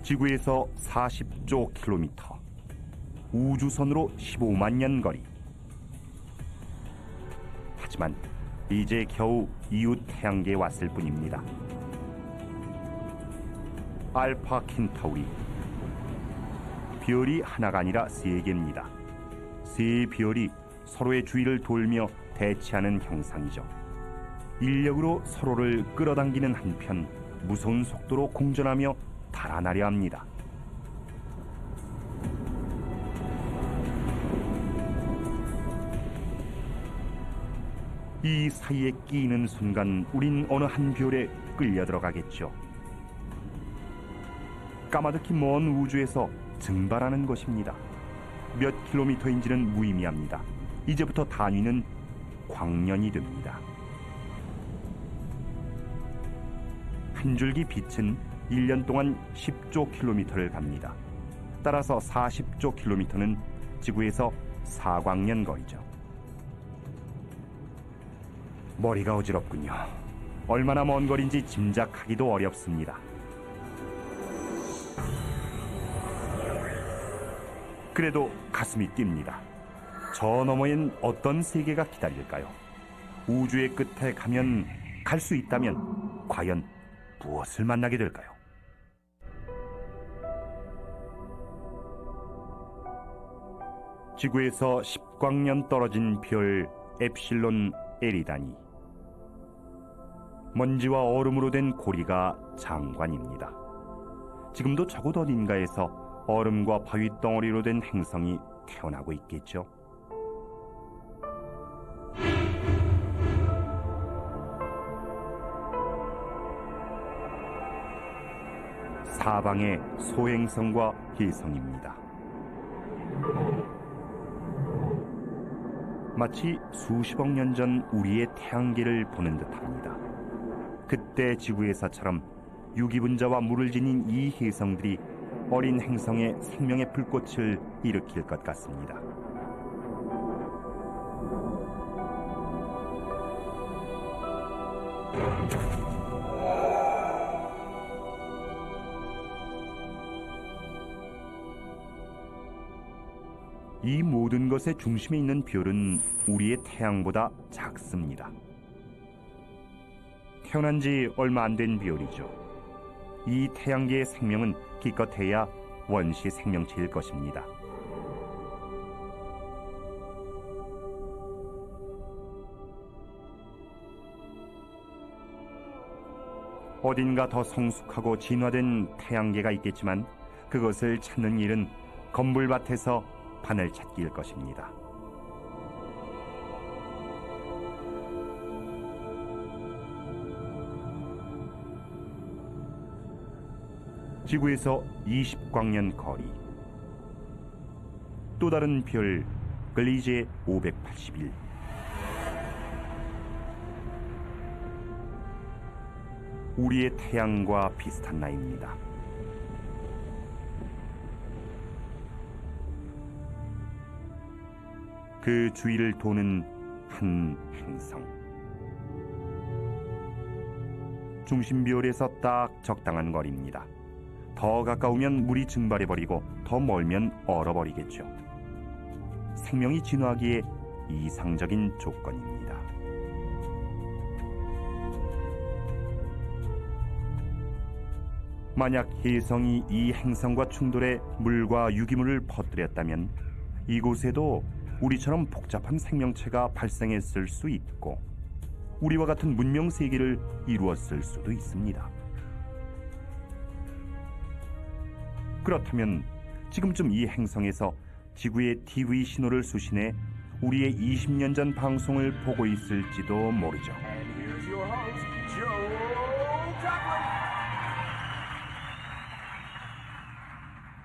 지구에서 40조 킬로미터, 우주선으로 15만 년 거리. 하지만 이제 겨우 이웃 태양계에 왔을 뿐입니다. 알파 켄타우리. 별이 하나가 아니라 3개입니다. 3별이 서로의 주위를 돌며 대치하는 형상이죠. 인력으로 서로를 끌어당기는 한편 무서운 속도로 공전하며 달아나려 합니다. 이 사이에 끼이는 순간 우린 어느 한 별에 끌려 들어가겠죠. 까마득히 먼 우주에서 증발하는 것입니다. 몇 킬로미터인지는 무의미합니다. 이제부터 단위는 광년이 됩니다. 한 줄기 빛은 1년 동안 10조 킬로미터를 갑니다. 따라서 40조 킬로미터는 지구에서 4광년 거리죠. 머리가 어지럽군요. 얼마나 먼 거리인지 짐작하기도 어렵습니다. 그래도 가슴이 뜁니다. 저 너머엔 어떤 세계가 기다릴까요? 우주의 끝에 가면, 갈 수 있다면 과연 무엇을 만나게 될까요? 지구에서 10광년 떨어진 별 엡실론 에리다니. 먼지와 얼음으로 된 고리가 장관입니다. 지금도 저곳 어딘가에서 얼음과 바위 덩어리로 된 행성이 태어나고 있겠죠. 사방의 소행성과 혜성입니다. 마치 수십억 년 전 우리의 태양계를 보는 듯합니다. 그때 지구에서처럼 유기분자와 물을 지닌 이 혜성들이 어린 행성에 생명의 불꽃을 일으킬 것 같습니다. 이 모든 것의 중심에 있는 별은 우리의 태양보다 작습니다. 태어난 지 얼마 안 된 별이죠. 이 태양계의 생명은 기껏해야 원시 생명체일 것입니다. 어딘가 더 성숙하고 진화된 태양계가 있겠지만 그것을 찾는 일은 건불밭에서 바늘 찾기일 것입니다. 지구에서 20광년 거리. 또 다른 별 글리제 581. 우리의 태양과 비슷한 나이입니다. 그 주위를 도는 한 행성. 중심별에서 딱 적당한 거리입니다. 더 가까우면 물이 증발해버리고 더 멀면 얼어버리겠죠. 생명이 진화하기에 이상적인 조건입니다. 만약 혜성이 이 행성과 충돌해 물과 유기물을 퍼뜨렸다면 이곳에도 우리처럼 복잡한 생명체가 발생했을 수 있고 우리와 같은 문명 세계를 이루었을 수도 있습니다. 그렇다면 지금쯤 이 행성에서 지구의 TV 신호를 수신해 우리의 20년 전 방송을 보고 있을지도 모르죠.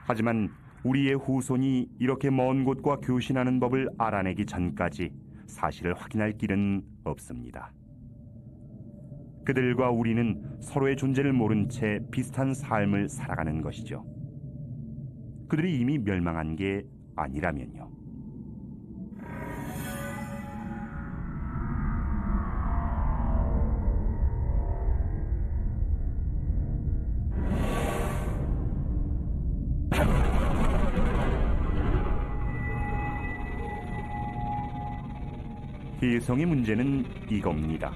하지만 우리의 후손이 이렇게 먼 곳과 교신하는 법을 알아내기 전까지 사실을 확인할 길은 없습니다. 그들과 우리는 서로의 존재를 모른 채 비슷한 삶을 살아가는 것이죠. 그들이 이미 멸망한 게 아니라면요. 혜성의 문제는 이겁니다.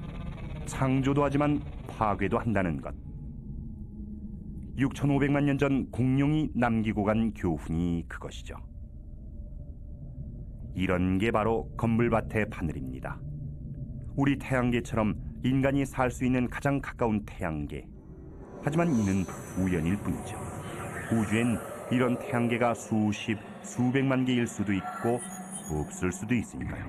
창조도 하지만 파괴도 한다는 것. 6,500만 년 전 공룡이 남기고 간 교훈이 그것이죠. 이런 게 바로 건물밭의 바늘입니다. 우리 태양계처럼 인간이 살 수 있는 가장 가까운 태양계. 하지만 이는 우연일 뿐이죠. 우주엔 이런 태양계가 수십, 수백만 개일 수도 있고 없을 수도 있으니까요.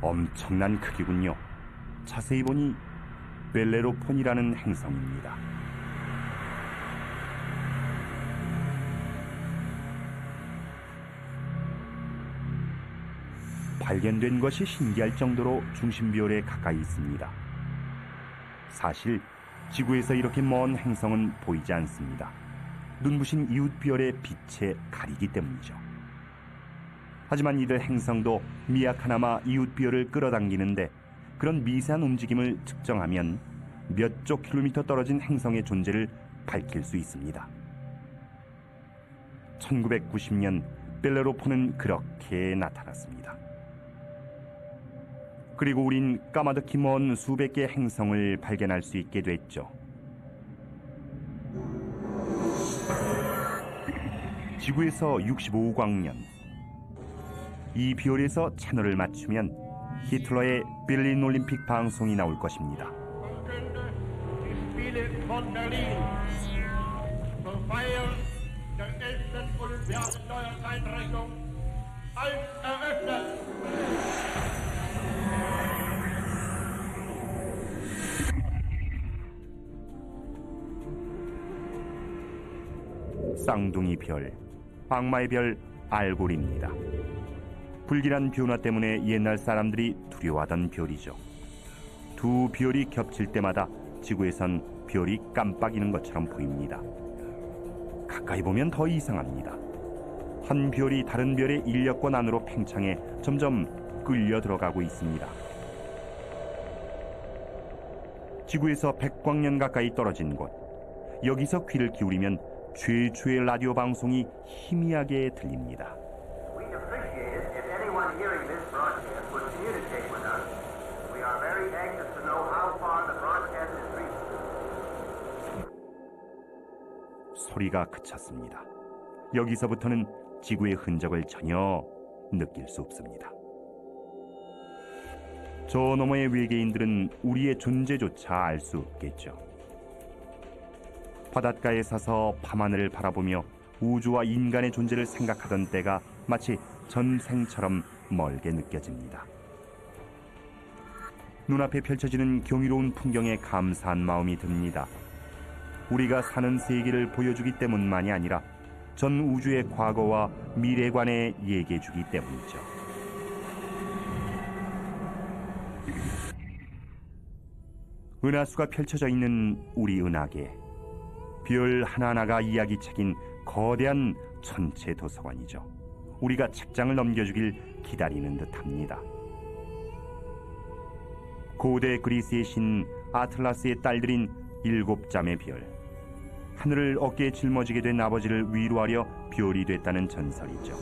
엄청난 크기군요. 자세히 보니 벨레로폰이라는 행성입니다. 발견된 것이 신기할 정도로 중심비월에 가까이 있습니다. 사실 지구에서 이렇게 먼 행성은 보이지 않습니다. 눈부신 이웃비월의 빛에 가리기 때문이죠. 하지만 이들 행성도 미약하나마 이웃비월을 끌어당기는데 그런 미세한 움직임을 측정하면 몇 조 킬로미터 떨어진 행성의 존재를 밝힐 수 있습니다. 1990년 벨레로폰은 그렇게 나타났습니다. 그리고 우린 까마득히 먼 수백 개의 행성을 발견할 수 있게 됐죠. 지구에서 65광년, 이 비월에서 채널을 맞추면 히틀러의 베를린 올림픽 방송이 나올 것입니다. 쌍둥이 별, 악마의 별 알골입니다. 불길한 변화 때문에 옛날 사람들이 두려워하던 별이죠. 두 별이 겹칠 때마다 지구에선 별이 깜빡이는 것처럼 보입니다. 가까이 보면 더 이상합니다. 한 별이 다른 별의 인력권 안으로 팽창해 점점 끌려 들어가고 있습니다. 지구에서 100광년 가까이 떨어진 곳, 여기서 귀를 기울이면 최초의 라디오 방송이 희미하게 들립니다. 소리가 그쳤습니다. 여기서부터는 지구의 흔적을 전혀 느낄 수 없습니다. 저 너머의 외계인들은 우리의 존재조차 알 수 없겠죠. 바닷가에 서서 밤하늘을 바라보며 우주와 인간의 존재를 생각하던 때가 마치 전생처럼 멀게 느껴집니다. 눈앞에 펼쳐지는 경이로운 풍경에 감사한 마음이 듭니다. 우리가 사는 세계를 보여주기 때문만이 아니라 전 우주의 과거와 미래에 관해 얘기해주기 때문이죠. 은하수가 펼쳐져 있는 우리 은하계, 별 하나하나가 이야기책인 거대한 천체 도서관이죠. 우리가 책장을 넘겨주길 기다리는 듯합니다. 고대 그리스의 신 아틀라스의 딸들인 7짬의 별, 하늘을 어깨에 짊어지게 된 아버지를 위로하려 별이 됐다는 전설이죠.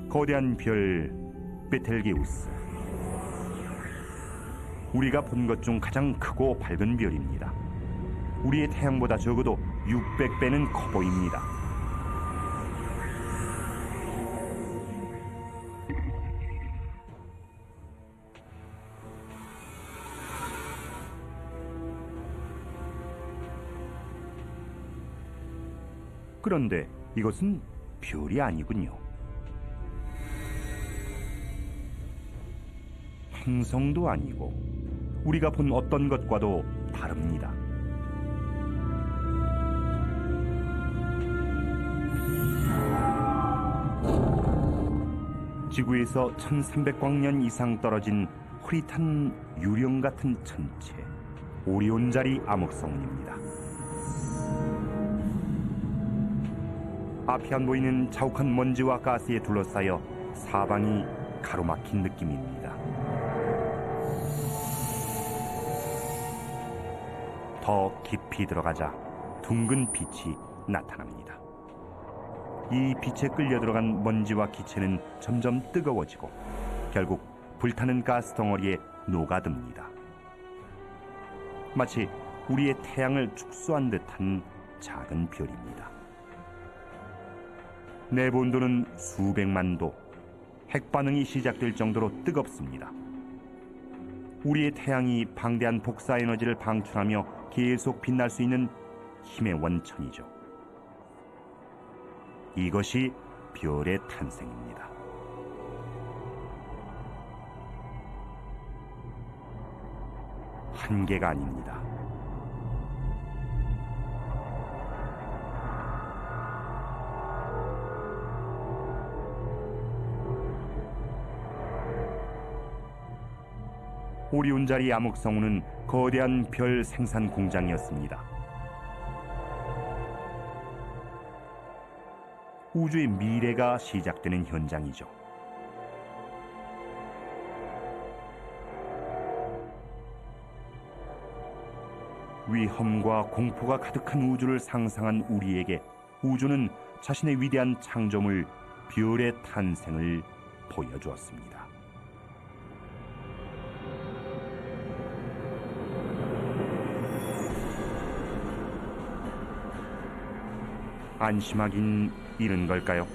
거대한 별 베텔게우스, 우리가 본 것 중 가장 크고 밝은 별입니다. 우리의 태양보다 적어도 600배는 커 보입니다. 그런데 이것은 별이 아니군요. 행성도 아니고 우리가 본 어떤 것과도 다릅니다. 지구에서 1300광년 이상 떨어진 흐릿한 유령 같은 천체, 오리온자리 암흑성운입니다. 앞이 안 보이는 자욱한 먼지와 가스에 둘러싸여 사방이 가로막힌 느낌입니다. 더 깊이 들어가자 둥근 빛이 나타납니다. 이 빛에 끌려 들어간 먼지와 기체는 점점 뜨거워지고 결국 불타는 가스 덩어리에 녹아듭니다. 마치 우리의 태양을 축소한 듯한 작은 별입니다. 내본도는 수백만 도, 핵반응이 시작될 정도로 뜨겁습니다. 우리의 태양이 방대한 복사 에너지를 방출하며 계속 빛날 수 있는 힘의 원천이죠. 이것이 별의 탄생입니다. 한계가 아닙니다. 오리온자리 암흑성운은 거대한 별 생산 공장이었습니다. 우주의 미래가 시작되는 현장이죠. 위험과 공포가 가득한 우주를 상상한 우리에게 우주는 자신의 위대한 창조물 별의 탄생을 보여주었습니다. 안심하긴 이른 걸까요?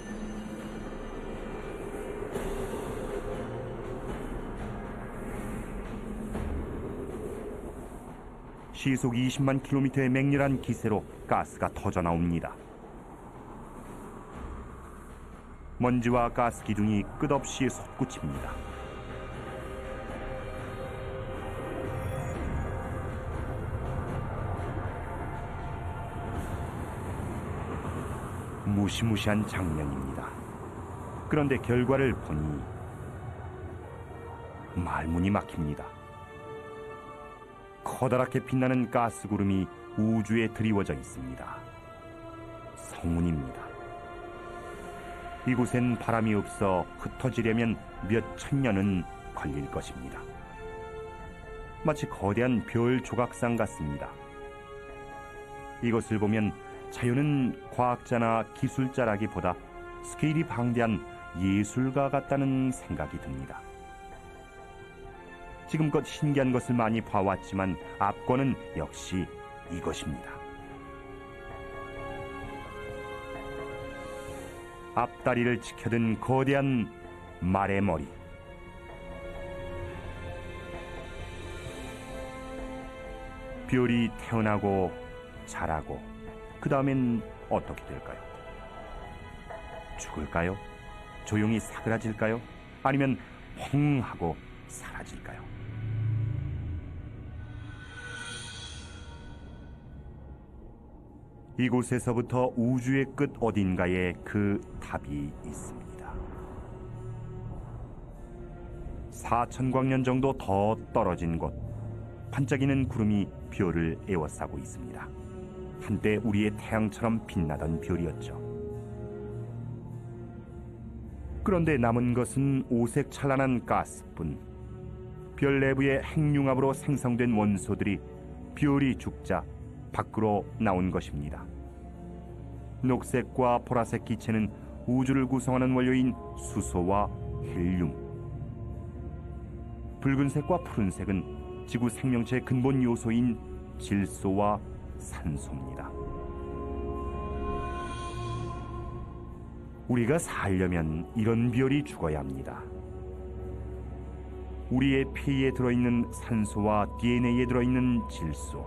시속 20만 킬로미터의 맹렬한 기세로 가스가 터져 나옵니다. 먼지와 가스 기둥이 끝없이 솟구칩니다. 무시무시한 장면입니다. 그런데 결과를 보니 말문이 막힙니다. 커다랗게 빛나는 가스 구름이 우주에 드리워져 있습니다. 성운입니다. 이곳엔 바람이 없어 흩어지려면 몇 천 년은 걸릴 것입니다. 마치 거대한 별 조각상 같습니다. 이것을 보면 자연은 과학자나 기술자라기보다 스케일이 방대한 예술가 같다는 생각이 듭니다. 지금껏 신기한 것을 많이 봐왔지만 압권은 역시 이것입니다. 앞다리를 치켜든 거대한 말의 머리. 별이 태어나고 자라고 그 다음엔 어떻게 될까요? 죽을까요? 조용히 사그라질까요? 아니면 펑 하고 사라질까요? 이곳에서부터 우주의 끝 어딘가에 그 답이 있습니다. 4,000광년 정도 더 떨어진 곳, 반짝이는 구름이 별을 에워싸고 있습니다. 한때 우리의 태양처럼 빛나던 별이었죠. 그런데 남은 것은 오색 찬란한 가스뿐. 별 내부의 핵융합으로 생성된 원소들이 별이 죽자 밖으로 나온 것입니다. 녹색과 보라색 기체는 우주를 구성하는 원료인 수소와 헬륨, 붉은색과 푸른색은 지구 생명체의 근본 요소인 질소와 산소입니다. 우리가 살려면 이런 별이 죽어야 합니다. 우리의 폐에 들어있는 산소와 DNA에 들어있는 질소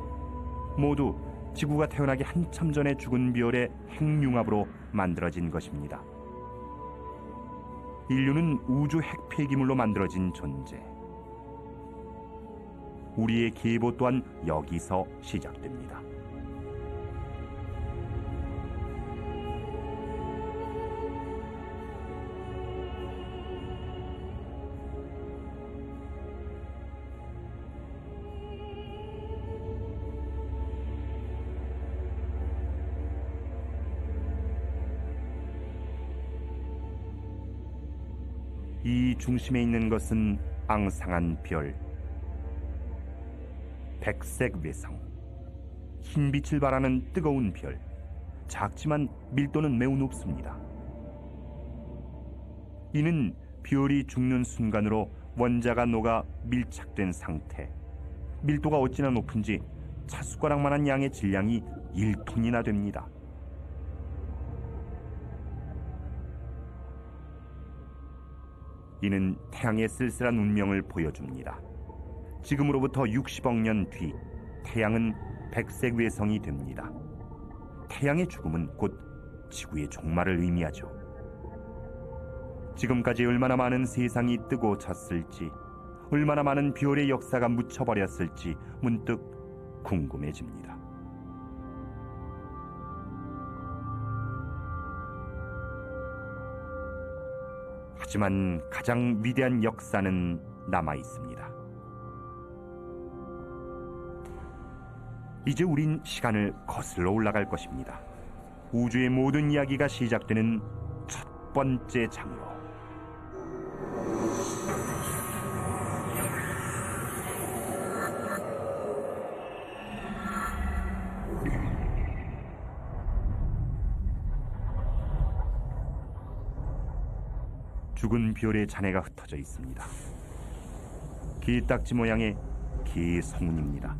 모두 지구가 태어나기 한참 전에 죽은 별의 핵융합으로 만들어진 것입니다. 인류는 우주 핵폐기물로 만들어진 존재. 우리의 계보 또한 여기서 시작됩니다. 이 중심에 있는 것은 앙상한 별, 백색 외성, 흰 빛을 발하는 뜨거운 별. 작지만 밀도는 매우 높습니다. 이는 별이 죽는 순간으로 원자가 녹아 밀착된 상태. 밀도가 어찌나 높은지 찻숟가락만한 양의 질량이 1톤이나 됩니다. 이는 태양의 쓸쓸한 운명을 보여줍니다. 지금으로부터 60억 년 뒤 태양은 백색 외성이 됩니다. 태양의 죽음은 곧 지구의 종말을 의미하죠. 지금까지 얼마나 많은 세상이 뜨고 졌을지, 얼마나 많은 별의 역사가 묻혀버렸을지 문득 궁금해집니다. 하지만 가장 위대한 역사는 남아 있습니다. 이제 우린 시간을 거슬러 올라갈 것입니다. 우주의 모든 이야기가 시작되는 첫 번째 장으로. 죽은 별의 잔해가 흩어져 있습니다. 기딱지 모양의 기성운입니다.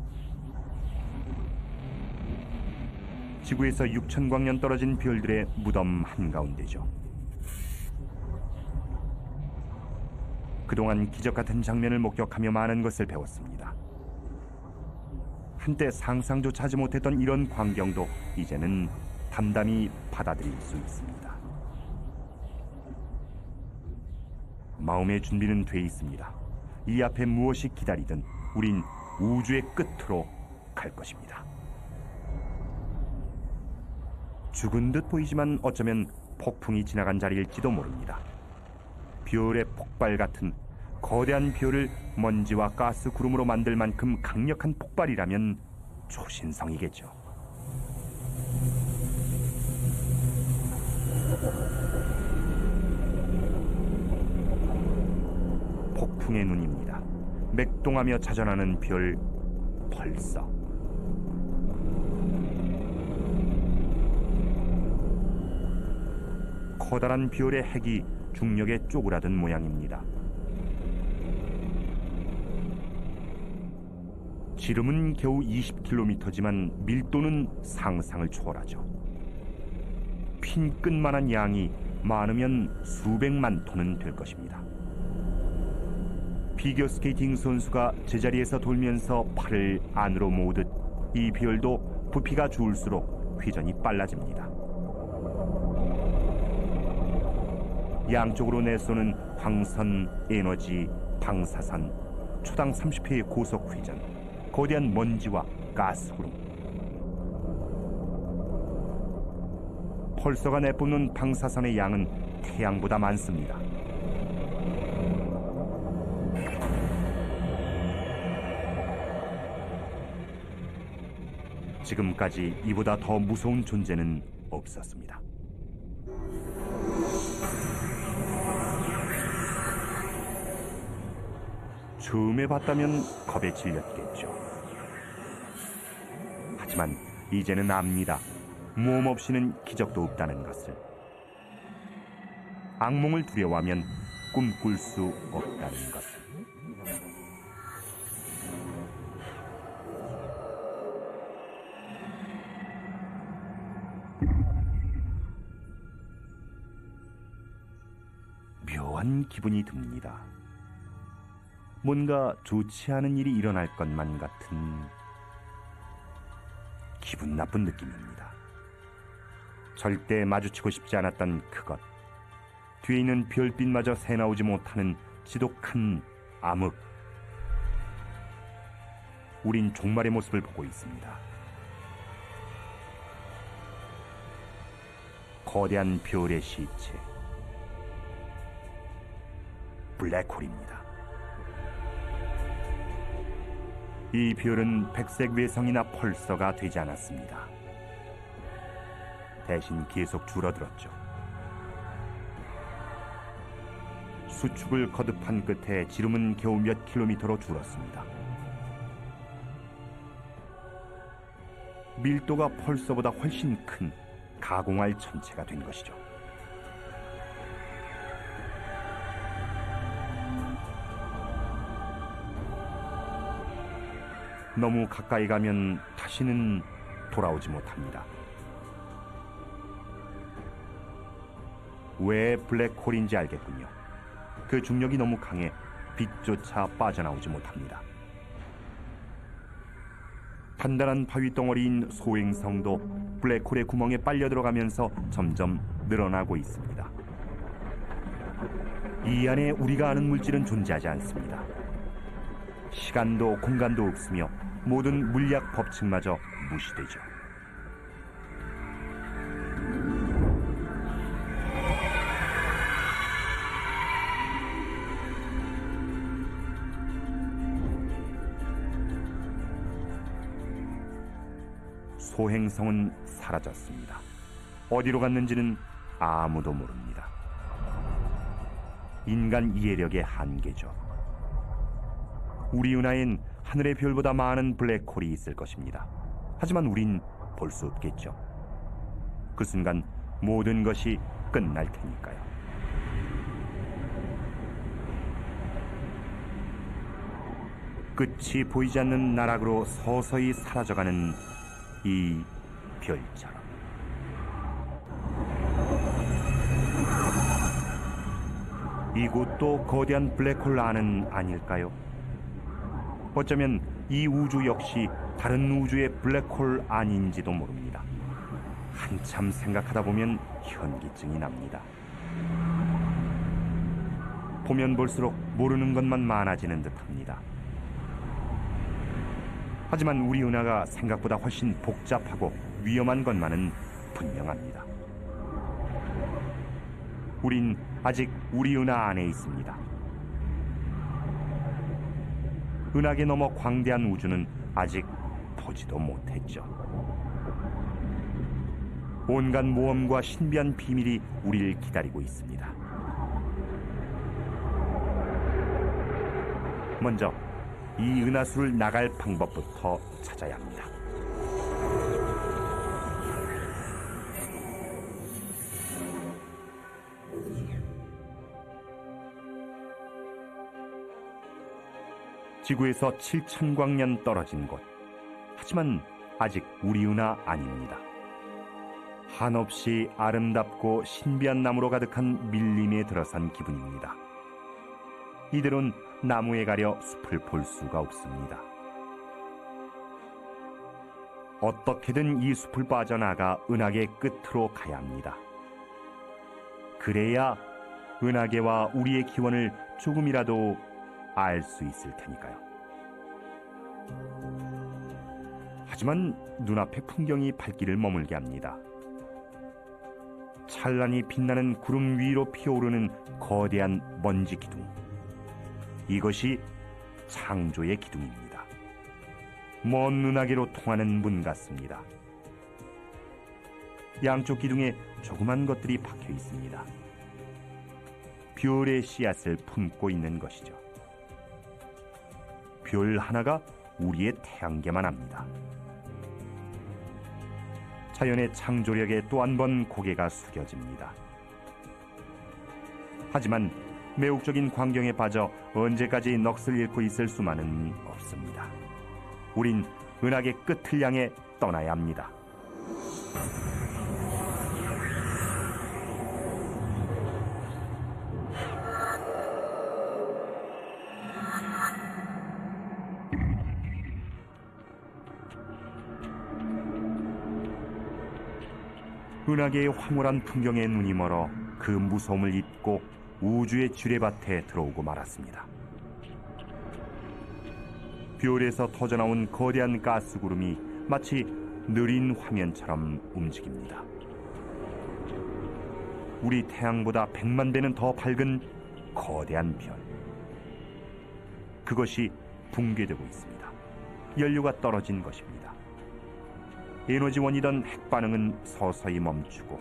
지구에서 6,000광년 떨어진 별들의 무덤 한가운데죠. 그동안 기적같은 장면을 목격하며 많은 것을 배웠습니다. 한때 상상조차 하지 못했던 이런 광경도 이제는 담담히 받아들일 수 있습니다. 마음의 준비는 돼 있습니다. 이 앞에 무엇이 기다리든 우린 우주의 끝으로 갈 것입니다. 죽은 듯 보이지만 어쩌면 폭풍이 지나간 자리일지도 모릅니다. 별의 폭발 같은 거대한 별을 먼지와 가스 구름으로 만들 만큼 강력한 폭발이라면 초신성이겠죠. 폭풍의 눈입니다. 맥동하며 자전하는 별 벌써. 커다란 별의 핵이 중력에 쪼그라든 모양입니다. 지름은 겨우 20km지만 밀도는 상상을 초월하죠. 핀끝만한 양이 많으면 수백만 톤은 될 것입니다. 피겨스케이팅 선수가 제자리에서 돌면서 팔을 안으로 모으듯 이 별도 부피가 줄수록 회전이 빨라집니다. 양쪽으로 내쏘는 광선, 에너지, 방사선, 초당 30회의 고속 회전, 거대한 먼지와 가스구름. 펄서가 내뿜는 방사선의 양은 태양보다 많습니다. 지금까지 이보다 더 무서운 존재는 없었습니다. 처음에 봤다면 겁에 질렸겠죠. 하지만 이제는 압니다. 모험 없이는 기적도 없다는 것을. 악몽을 두려워하면 꿈꿀 수 없다는 것을. 묘한 기분이 듭니다. 뭔가 좋지 않은 일이 일어날 것만 같은 기분 나쁜 느낌입니다. 절대 마주치고 싶지 않았던 그것. 뒤에 있는 별빛마저 새나오지 못하는 지독한 암흑. 우린 종말의 모습을 보고 있습니다. 거대한 별의 시체. 블랙홀입니다. 이 별은 백색 외성이나 펄서가 되지 않았습니다. 대신 계속 줄어들었죠. 수축을 거듭한 끝에 지름은 겨우 몇 킬로미터로 줄었습니다. 밀도가 펄서보다 훨씬 큰 가공할 천체가 된 것이죠. 너무 가까이 가면 다시는 돌아오지 못합니다. 왜 블랙홀인지 알겠군요. 그 중력이 너무 강해 빛조차 빠져나오지 못합니다. 단단한 바위 덩어리인 소행성도 블랙홀의 구멍에 빨려 들어가면서 점점 늘어나고 있습니다. 이 안에 우리가 아는 물질은 존재하지 않습니다. 시간도 공간도 없으며 모든 물리학 법칙마저 무시되죠. 소행성은 사라졌습니다. 어디로 갔는지는 아무도 모릅니다. 인간 이해력의 한계죠. 우리 은하엔 하늘의 별보다 많은 블랙홀이 있을 것입니다. 하지만 우린 볼 수 없겠죠. 그 순간 모든 것이 끝날 테니까요. 끝이 보이지 않는 나락으로 서서히 사라져가는 이 별처럼. 이곳도 거대한 블랙홀 안은 아닐까요? 어쩌면 이 우주 역시 다른 우주의 블랙홀 안인지도 모릅니다. 한참 생각하다 보면 현기증이 납니다. 보면 볼수록 모르는 것만 많아지는 듯합니다. 하지만 우리 은하가 생각보다 훨씬 복잡하고 위험한 것만은 분명합니다. 우린 아직 우리 은하 안에 있습니다. 은하계 너머 광대한 우주는 아직 보지도 못했죠. 온갖 모험과 신비한 비밀이 우리를 기다리고 있습니다. 먼저 이 은하수를 나갈 방법부터 찾아야 합니다. 지구에서 7,000광년 떨어진 곳. 하지만 아직 우리 은하 아닙니다. 한없이 아름답고 신비한 나무로 가득한 밀림에 들어선 기분입니다. 이대로는 나무에 가려 숲을 볼 수가 없습니다. 어떻게든 이 숲을 빠져나가 은하계 끝으로 가야 합니다. 그래야 은하계와 우리의 기원을 조금이라도 알 수 있을 테니까요. 하지만 눈앞의 풍경이 발길을 머물게 합니다. 찬란히 빛나는 구름 위로 피어오르는 거대한 먼지 기둥. 이것이 창조의 기둥입니다. 먼 은하계로 통하는 문 같습니다. 양쪽 기둥에 조그만 것들이 박혀 있습니다. 별의 씨앗을 품고 있는 것이죠. 별 하나가 우리의 태양계만 합니다. 자연의 창조력에 또 한 번 고개가 숙여집니다. 하지만 매혹적인 광경에 빠져 언제까지 넋을 잃고 있을 수만은 없습니다. 우린 은하계 끝을 향해 떠나야 합니다. 은하계의 황홀한 풍경에 눈이 멀어 그 무서움을 잊고 우주의 지뢰밭에 들어오고 말았습니다. 별에서 터져나온 거대한 가스구름이 마치 느린 화면처럼 움직입니다. 우리 태양보다 100만 배는 더 밝은 거대한 별. 그것이 붕괴되고 있습니다. 연료가 떨어진 것입니다. 에너지원이던 핵반응은 서서히 멈추고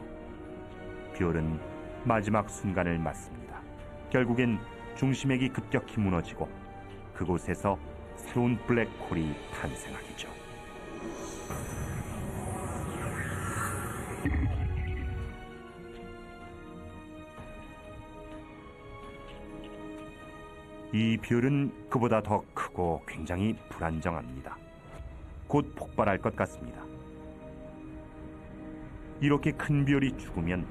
별은 마지막 순간을 맞습니다. 결국엔 중심핵이 급격히 무너지고 그곳에서 새로운 블랙홀이 탄생하겠죠. 이 별은 그보다 더 크고 굉장히 불안정합니다. 곧 폭발할 것 같습니다. 이렇게 큰 별이 죽으면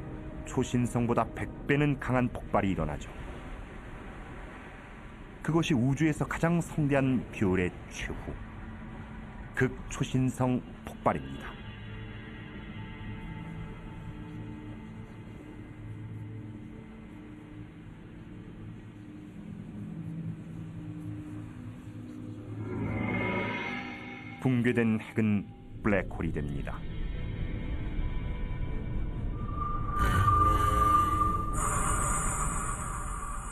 초신성보다 100배는 강한 폭발이 일어나죠. 그것이 우주에서 가장 성대한 별의 최후, 극초신성 폭발입니다. 붕괴된 핵은 블랙홀이 됩니다.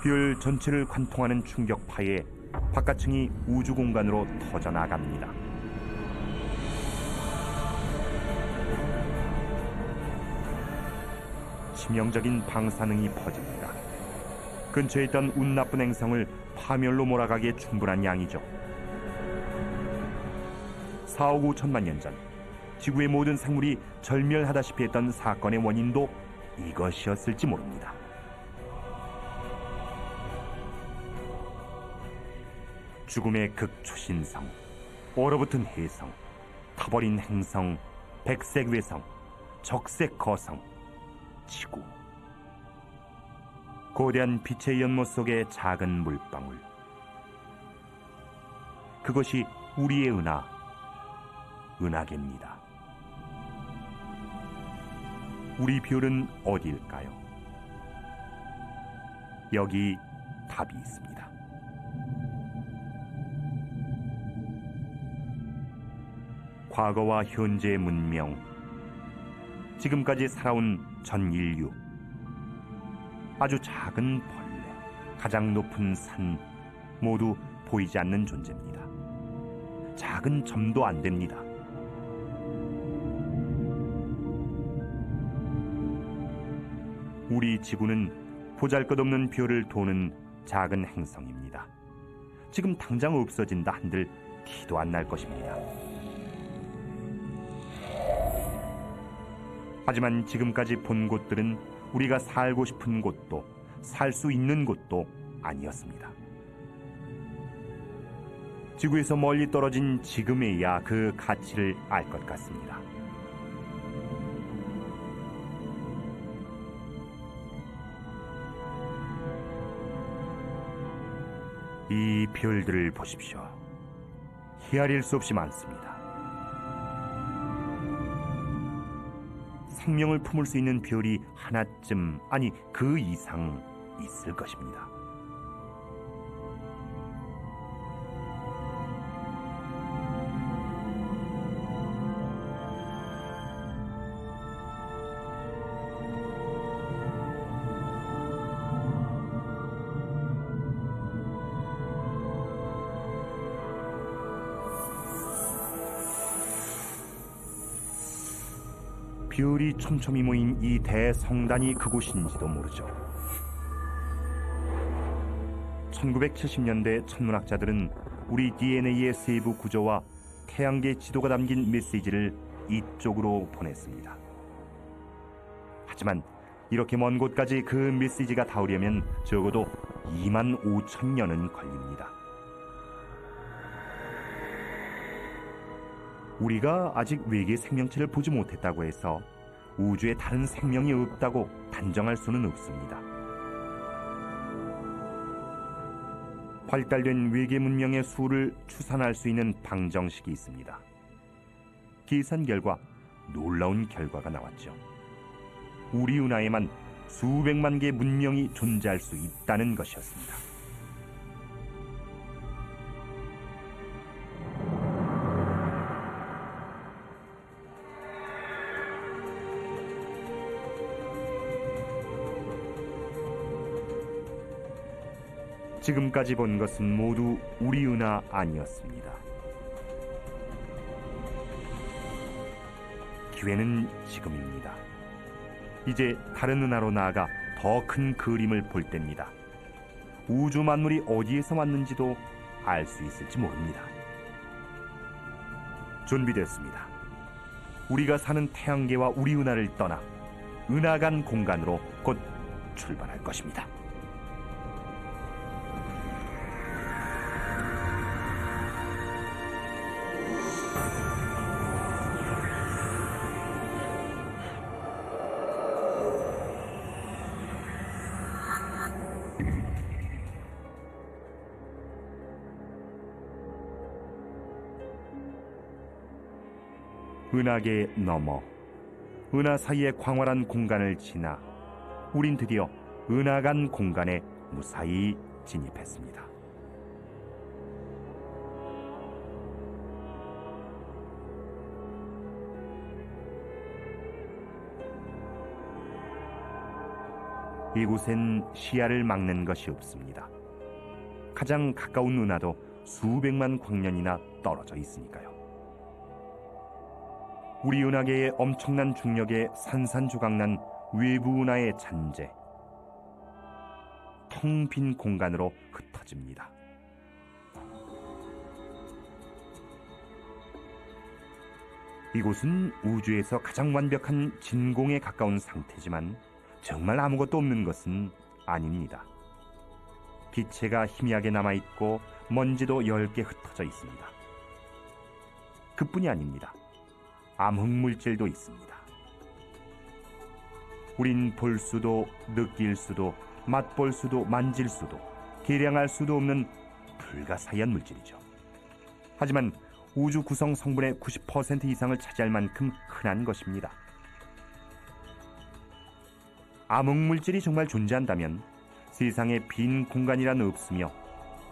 별 전체를 관통하는 충격파에 바깥층이 우주 공간으로 터져나갑니다. 치명적인 방사능이 퍼집니다. 근처에 있던 운 나쁜 행성을 파멸로 몰아가기에 충분한 양이죠. 4억 5천만 년 전 지구의 모든 생물이 절멸하다시피 했던 사건의 원인도 이것이었을지 모릅니다. 죽음의 극초신성, 얼어붙은 해성, 타버린 행성, 백색 외성, 적색 거성, 지구. 거대한 빛의 연못 속의 작은 물방울. 그것이 우리의 은하계입니다. 우리 별은 어디일까요? 여기 답이 있습니다. 과거와 현재의 문명, 지금까지 살아온 전 인류, 아주 작은 벌레, 가장 높은 산, 모두 보이지 않는 존재입니다. 작은 점도 안 됩니다. 우리 지구는 보잘것없는 별을 도는 작은 행성입니다. 지금 당장 없어진다 한들 티도 안 날 것입니다. 하지만 지금까지 본 곳들은 우리가 살고 싶은 곳도 살 수 있는 곳도 아니었습니다. 지구에서 멀리 떨어진 지금에야 그 가치를 알 것 같습니다. 이 별들을 보십시오. 헤아릴 수 없이 많습니다. 생명을 품을 수 있는 별이 하나쯤, 아니 그 이상 있을 것입니다. 별이 촘촘히 모인 이 대성단이 그곳인지도 모르죠. 1970년대 천문학자들은 우리 DNA의 세부 구조와 태양계 지도가 담긴 메시지를 이쪽으로 보냈습니다. 하지만 이렇게 먼 곳까지 그 메시지가 닿으려면 적어도 2만 5천 년은 걸립니다. 우리가 아직 외계 생명체를 보지 못했다고 해서 우주에 다른 생명이 없다고 단정할 수는 없습니다. 발달된 외계 문명의 수를 추산할 수 있는 방정식이 있습니다. 계산 결과 놀라운 결과가 나왔죠. 우리 은하에만 수백만 개의 문명이 존재할 수 있다는 것이었습니다. 지금까지 본 것은 모두 우리 은하 아니었습니다. 기회는 지금입니다. 이제 다른 은하로 나아가 더 큰 그림을 볼 때입니다. 우주 만물이 어디에서 왔는지도 알 수 있을지 모릅니다. 준비됐습니다. 우리가 사는 태양계와 우리 은하를 떠나 은하간 공간으로 곧 출발할 것입니다. 은하계 너머, 은하 사이의 광활한 공간을 지나 우린 드디어 은하간 공간에 무사히 진입했습니다. 이곳엔 시야를 막는 것이 없습니다. 가장 가까운 은하도 수백만 광년이나 떨어져 있으니까요. 우리 은하계의 엄청난 중력에 산산조각난 외부 은하의 잔재, 텅 빈 공간으로 흩어집니다. 이곳은 우주에서 가장 완벽한 진공에 가까운 상태지만 정말 아무것도 없는 것은 아닙니다. 기체가 희미하게 남아있고 먼지도 엷게 흩어져 있습니다. 그뿐이 아닙니다. 암흑물질도 있습니다. 우린 볼 수도 느낄 수도 맛볼 수도 만질 수도 계량할 수도 없는 불가사의한 물질이죠. 하지만 우주 구성 성분의 90% 이상을 차지할 만큼 흔한 것입니다. 암흑물질이 정말 존재한다면 세상에 빈 공간이란 없으며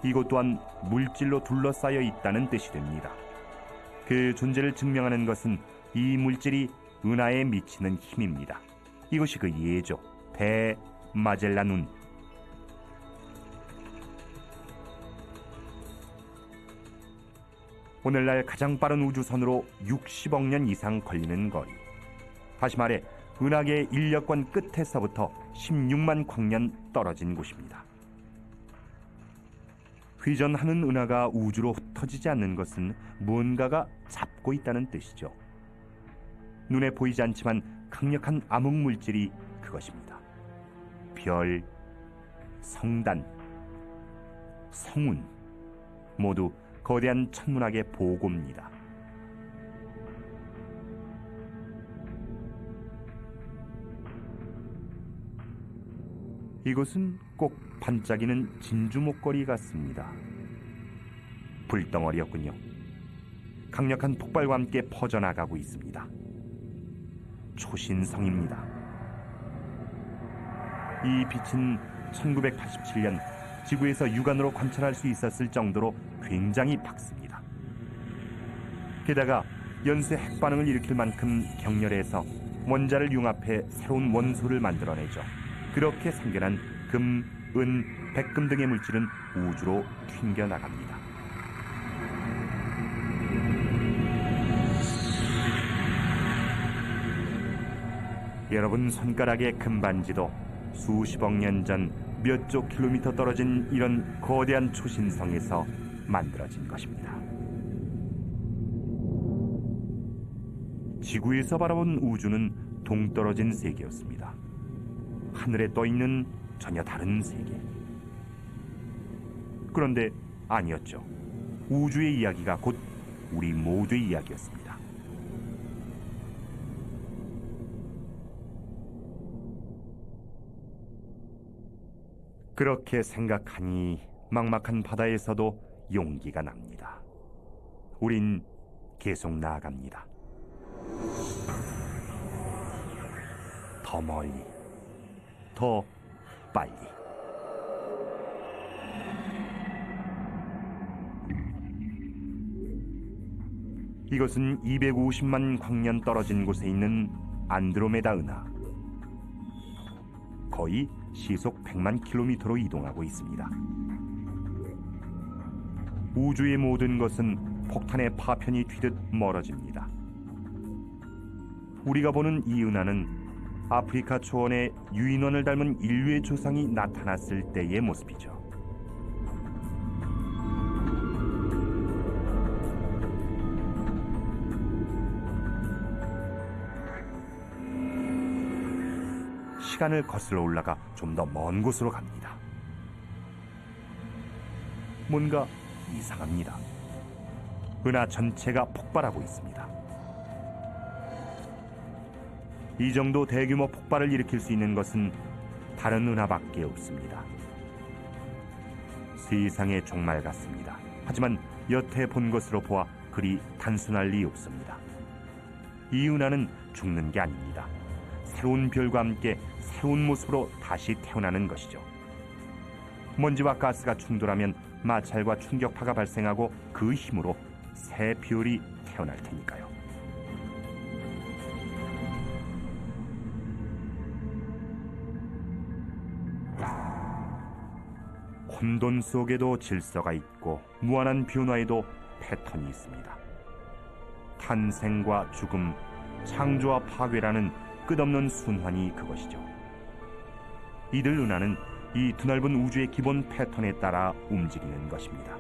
이곳 또한 물질로 둘러싸여 있다는 뜻이 됩니다. 그 존재를 증명하는 것은 이 물질이 은하에 미치는 힘입니다. 이것이 그 예죠. 대마젤란운. 오늘날 가장 빠른 우주선으로 60억 년 이상 걸리는 거리. 다시 말해 은하계의 인력권 끝에서부터 16만 광년 떨어진 곳입니다. 회전하는 은하가 우주로 흩어지지 않는 것은 무언가가 잡고 있다는 뜻이죠. 눈에 보이지 않지만 강력한 암흑물질이 그것입니다. 별, 성단, 성운 모두 거대한 천문학의 보고입니다. 이것은 꼭 반짝이는 진주 목걸이 같습니다. 불덩어리였군요. 강력한 폭발과 함께 퍼져나가고 있습니다. 초신성입니다. 이 빛은 1987년 지구에서 육안으로 관찰할 수 있었을 정도로 굉장히 밝습니다. 게다가 연쇄 핵반응을 일으킬 만큼 격렬해서 원자를 융합해 새로운 원소를 만들어내죠. 그렇게 생겨난 금, 은, 백금 등의 물질은 우주로 튕겨나갑니다. 여러분 손가락의 금반지도 수십억 년 전 몇 조 킬로미터 떨어진 이런 거대한 초신성에서 만들어진 것입니다. 지구에서 바라본 우주는 동떨어진 세계였습니다. 하늘에 떠있는 전혀 다른 세계. 그런데 아니었죠. 우주의 이야기가 곧 우리 모두의 이야기였습니다. 그렇게 생각하니 막막한 바다에서도 용기가 납니다. 우린 계속 나아갑니다. 더 멀리, 더 빨리. 이것은 250만 광년 떨어진 곳에 있는 안드로메다 은하. 거의 시속 100만 킬로미터로 이동하고 있습니다. 우주의 모든 것은 폭탄의 파편이 튀듯 멀어집니다. 우리가 보는 이 은하는 아프리카 초원에 유인원을 닮은 인류의 조상이 나타났을 때의 모습이죠. 시간을 거슬러 올라가 좀 더 먼 곳으로 갑니다. 뭔가 이상합니다. 은하 전체가 폭발하고 있습니다. 이 정도 대규모 폭발을 일으킬 수 있는 것은 다른 은하밖에 없습니다. 세상의 종말 같습니다. 하지만 여태 본 것으로 보아 그리 단순할 리 없습니다. 이 은하는 죽는 게 아닙니다. 새로운 별과 함께 새로운 모습으로 다시 태어나는 것이죠. 먼지와 가스가 충돌하면 마찰과 충격파가 발생하고 그 힘으로 새 별이 태어날 테니까요. 혼돈 속에도 질서가 있고 무한한 변화에도 패턴이 있습니다. 탄생과 죽음, 창조와 파괴라는 끝없는 순환이 그것이죠. 이들 은하는 이 드넓은 우주의 기본 패턴에 따라 움직이는 것입니다.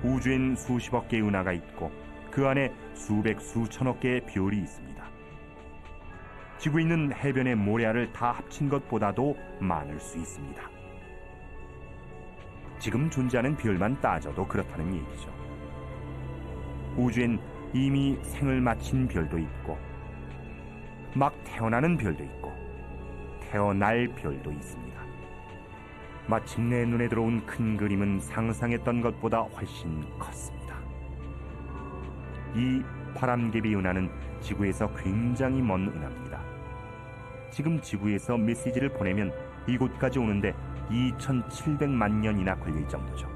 우주엔 수십억 개의 은하가 있고 그 안에 수백 수천억 개의 별이 있습니다. 지구에 있는 해변의 모래알을 다 합친 것보다도 많을 수 있습니다. 지금 존재하는 별만 따져도 그렇다는 얘기죠. 우주엔 이미 생을 마친 별도 있고 막 태어나는 별도 있고 태어날 별도 있습니다. 마침내 눈에 들어온 큰 그림은 상상했던 것보다 훨씬 컸습니다. 이 바람개비 은하는 지구에서 굉장히 먼 은하입니다. 지금 지구에서 메시지를 보내면 이곳까지 오는데 2700만 년이나 걸릴 정도죠.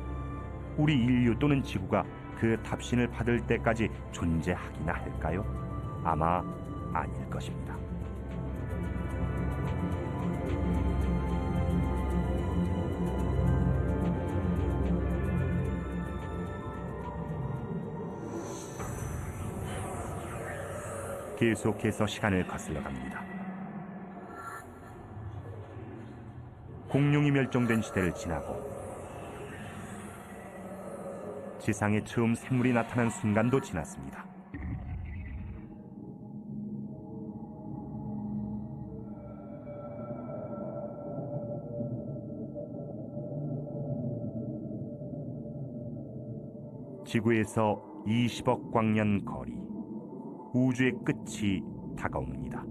우리 인류 또는 지구가 그 답신을 받을 때까지 존재하기나 할까요? 아마 아닐 것입니다. 계속해서 시간을 거슬러 갑니다. 공룡이 멸종된 시대를 지나고 지상에 처음 생물이 나타난 순간도 지났습니다. 지구에서 20억 광년 거리, 우주의 끝이 다가옵니다.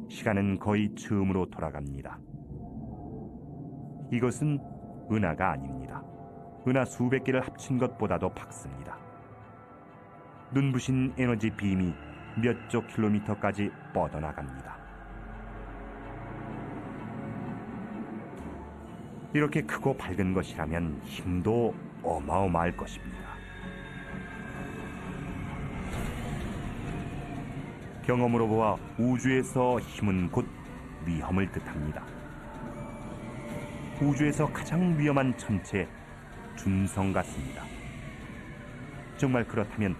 시간은 거의 처음으로 돌아갑니다. 이것은 은하가 아닙니다. 은하 수백 개를 합친 것보다도 박습니다. 눈부신 에너지 빔이 몇 조 킬로미터까지 뻗어나갑니다. 이렇게 크고 밝은 것이라면 힘도 어마어마할 것입니다. 경험으로 보아 우주에서 힘은 곧 위험을 뜻합니다. 우주에서 가장 위험한 천체, 준성 같습니다. 정말 그렇다면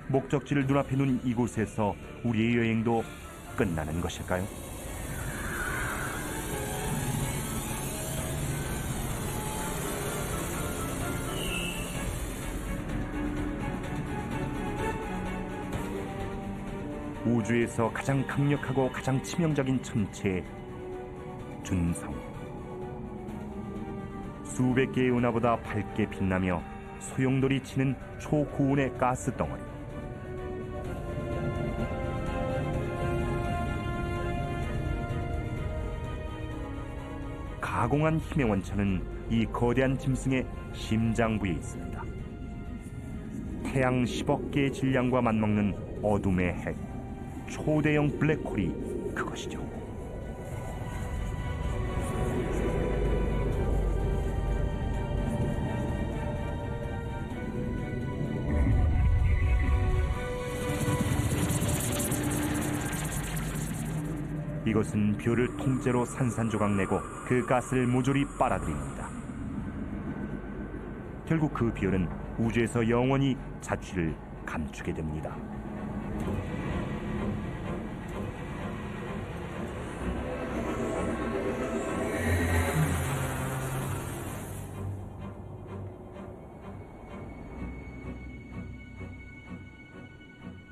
목적지를 눈앞에 둔 이곳에서 우리의 여행도 끝나는 것일까요? 우주에서 가장 강력하고 가장 치명적인 천체, 준성. 수백 개의 은하보다 밝게 빛나며 소용돌이 치는 초고온의 가스 덩어리. 가공한 힘의 원천은 이 거대한 짐승의 심장부에 있습니다. 태양 10억 개의 질량과 맞먹는 어둠의 핵, 초대형 블랙홀이 그것이죠. 이것은 별을 통째로 산산조각 내고 그 가스를 모조리 빨아들입니다. 결국 그 별은 우주에서 영원히 자취를 감추게 됩니다.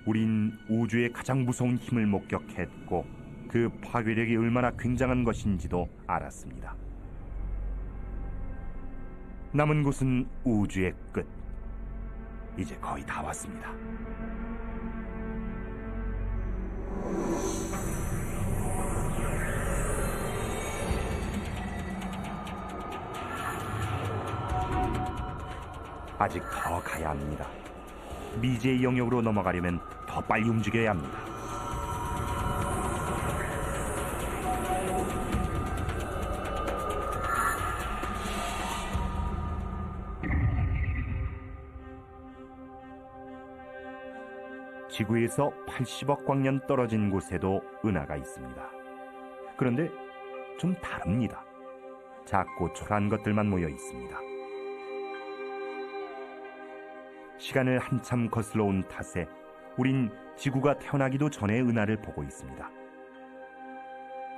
우린 우주의 가장 무서운 힘을 목격했고 그 파괴력이 얼마나 굉장한 것인지도 알았습니다. 남은 곳은 우주의 끝. 이제 거의 다 왔습니다. 아직 더 가야 합니다. 미지의 영역으로 넘어가려면 더 빨리 움직여야 합니다. 지구에서 80억 광년 떨어진 곳에도 은하가 있습니다. 그런데 좀 다릅니다. 작고 초라한 것들만 모여 있습니다. 시간을 한참 거슬러 온 탓에 우린 지구가 태어나기도 전에 은하를 보고 있습니다.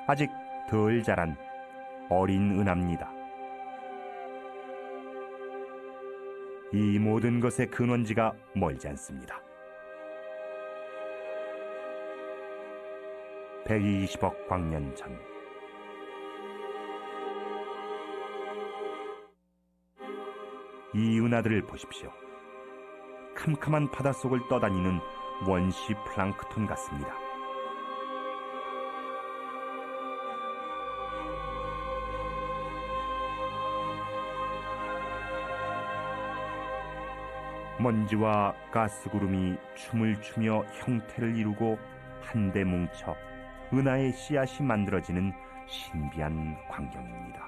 아직 덜 자란 어린 은하입니다. 이 모든 것의 근원지가 멀지 않습니다. 120억 광년 전, 이 은하들을 보십시오. 캄캄한 바닷속을 떠다니는 원시 플랑크톤 같습니다. 먼지와 가스구름이 춤을 추며 형태를 이루고 한데 뭉쳐 은하의 씨앗이 만들어지는 신비한 광경입니다.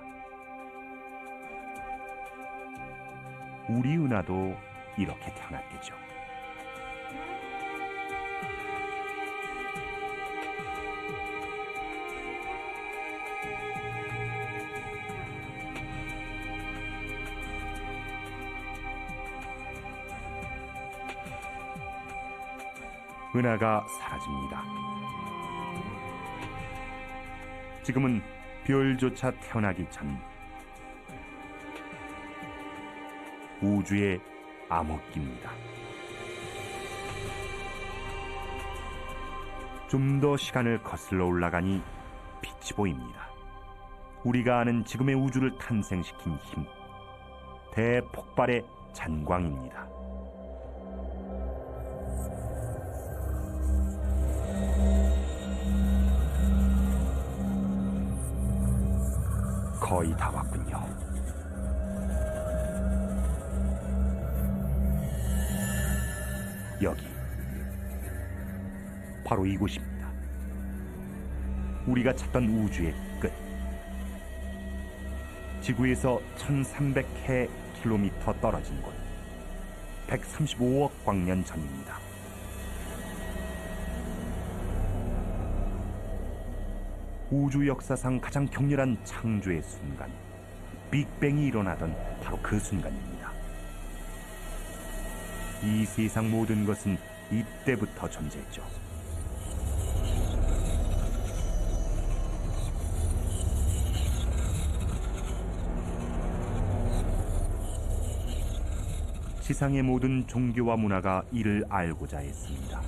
우리 은하도 이렇게 태어났겠죠. 은하가 사라집니다. 지금은 별조차 태어나기 전 우주의 암흑기입니다. 좀 더 시간을 거슬러 올라가니 빛이 보입니다. 우리가 아는 지금의 우주를 탄생시킨 힘, 대폭발의 잔광입니다. 거의 다 왔군요. 여기, 바로 이곳입니다. 우리가 찾던 우주의 끝. 지구에서 1300km 떨어진 곳, 135억 광년 전입니다. 우주 역사상 가장 격렬한 창조의 순간, 빅뱅이 일어나던 바로 그 순간입니다. 이 세상 모든 것은 이때부터 존재했죠. 지상의 모든 종교와 문화가 이를 알고자 했습니다.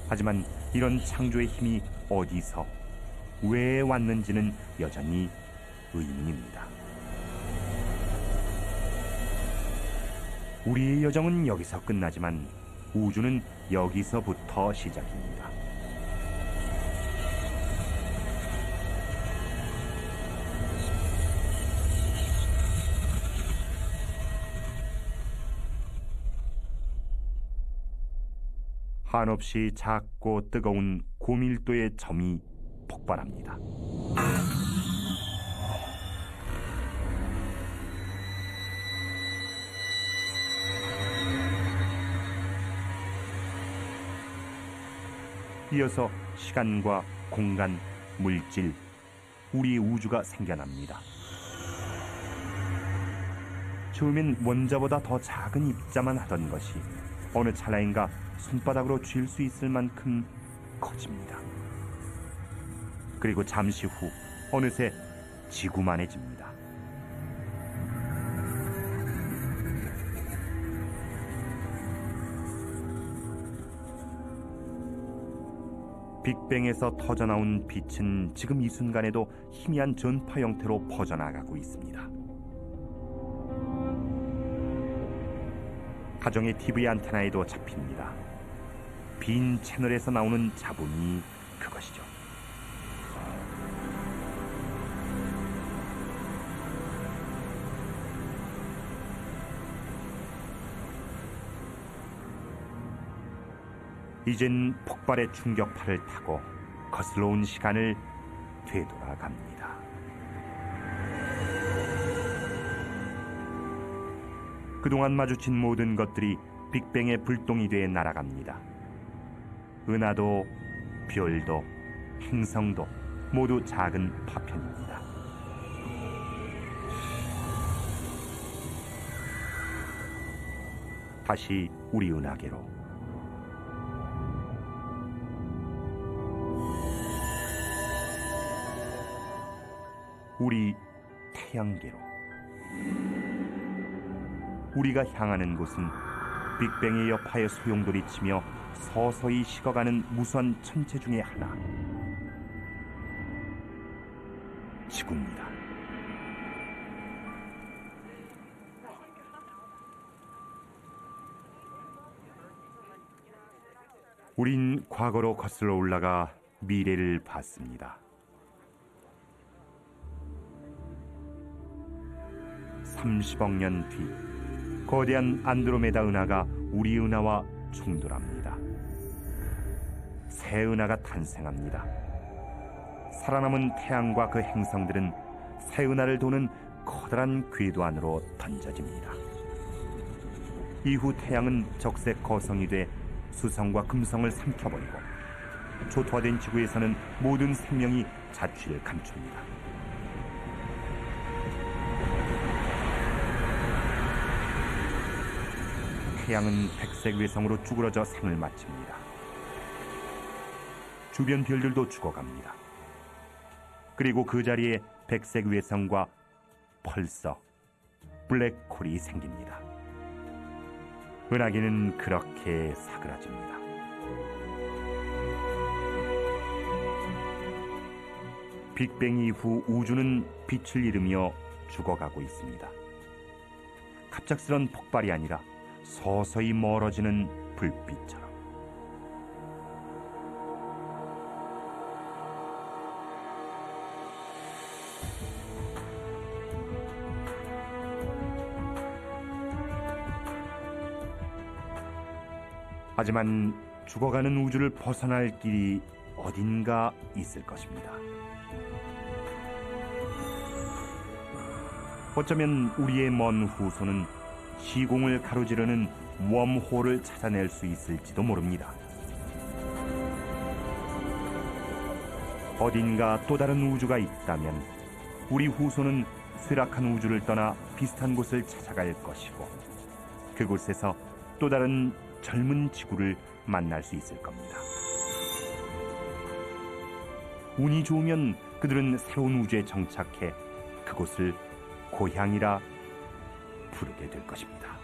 하지만 이런 창조의 힘이 어디서, 왜 왔는지는 여전히 의문입니다. 우리의 여정은 여기서 끝나지만 우주는 여기서부터 시작입니다. 한없이 작고 뜨거운 고밀도의 점이 폭발합니다. 이어서 시간과 공간, 물질, 우리의 우주가 생겨납니다. 처음엔 원자보다 더 작은 입자만 하던 것이 어느 찰나인가 손바닥으로 쥘 수 있을 만큼 커집니다. 그리고 잠시 후 어느새 지구만해집니다. 빅뱅에서 터져나온 빛은 지금 이 순간에도 희미한 전파 형태로 퍼져나가고 있습니다. 가정의 TV 안테나에도 잡힙니다. 빈 채널에서 나오는 자본이 그것이죠. 이젠 폭발의 충격파를 타고 거슬러 온 시간을 되돌아갑니다. 그동안 마주친 모든 것들이 빅뱅의 불똥이 돼 날아갑니다. 은하도 별도 행성도 모두 작은 파편입니다. 다시 우리 은하계로, 우리 태양계로. 우리가 향하는 곳은 빅뱅의 여파에 소용돌이치며 서서히 식어가는 무수한 천체 중의 하나, 지구입니다. 우린 과거로 거슬러 올라가 미래를 봤습니다. 30억 년 뒤, 거대한 안드로메다 은하가 우리 은하와 충돌합니다. 새 은하가 탄생합니다. 살아남은 태양과 그 행성들은 새 은하를 도는 커다란 궤도 안으로 던져집니다. 이후 태양은 적색 거성이 돼 수성과 금성을 삼켜버리고, 초토화된 지구에서는 모든 생명이 자취를 감춥니다. 태양은 백색 외성으로 쭈그러져 생을 마칩니다. 주변 별들도 죽어갑니다. 그리고 그 자리에 백색 외성과 펄서, 블랙홀이 생깁니다. 은하계는 그렇게 사그라집니다. 빅뱅 이후 우주는 빛을 잃으며 죽어가고 있습니다. 갑작스런 폭발이 아니라 서서히 멀어지는 불빛처럼. 하지만 죽어가는 우주를 벗어날 길이 어딘가 있을 것입니다. 어쩌면 우리의 먼 후손은 시공을 가로지르는 웜홀을 찾아낼 수 있을지도 모릅니다. 어딘가 또 다른 우주가 있다면 우리 후손은 쇠락한 우주를 떠나 비슷한 곳을 찾아갈 것이고, 그곳에서 또 다른 젊은 지구를 만날 수 있을 겁니다. 운이 좋으면 그들은 새로운 우주에 정착해 그곳을 고향이라 부르게 될 것입니다.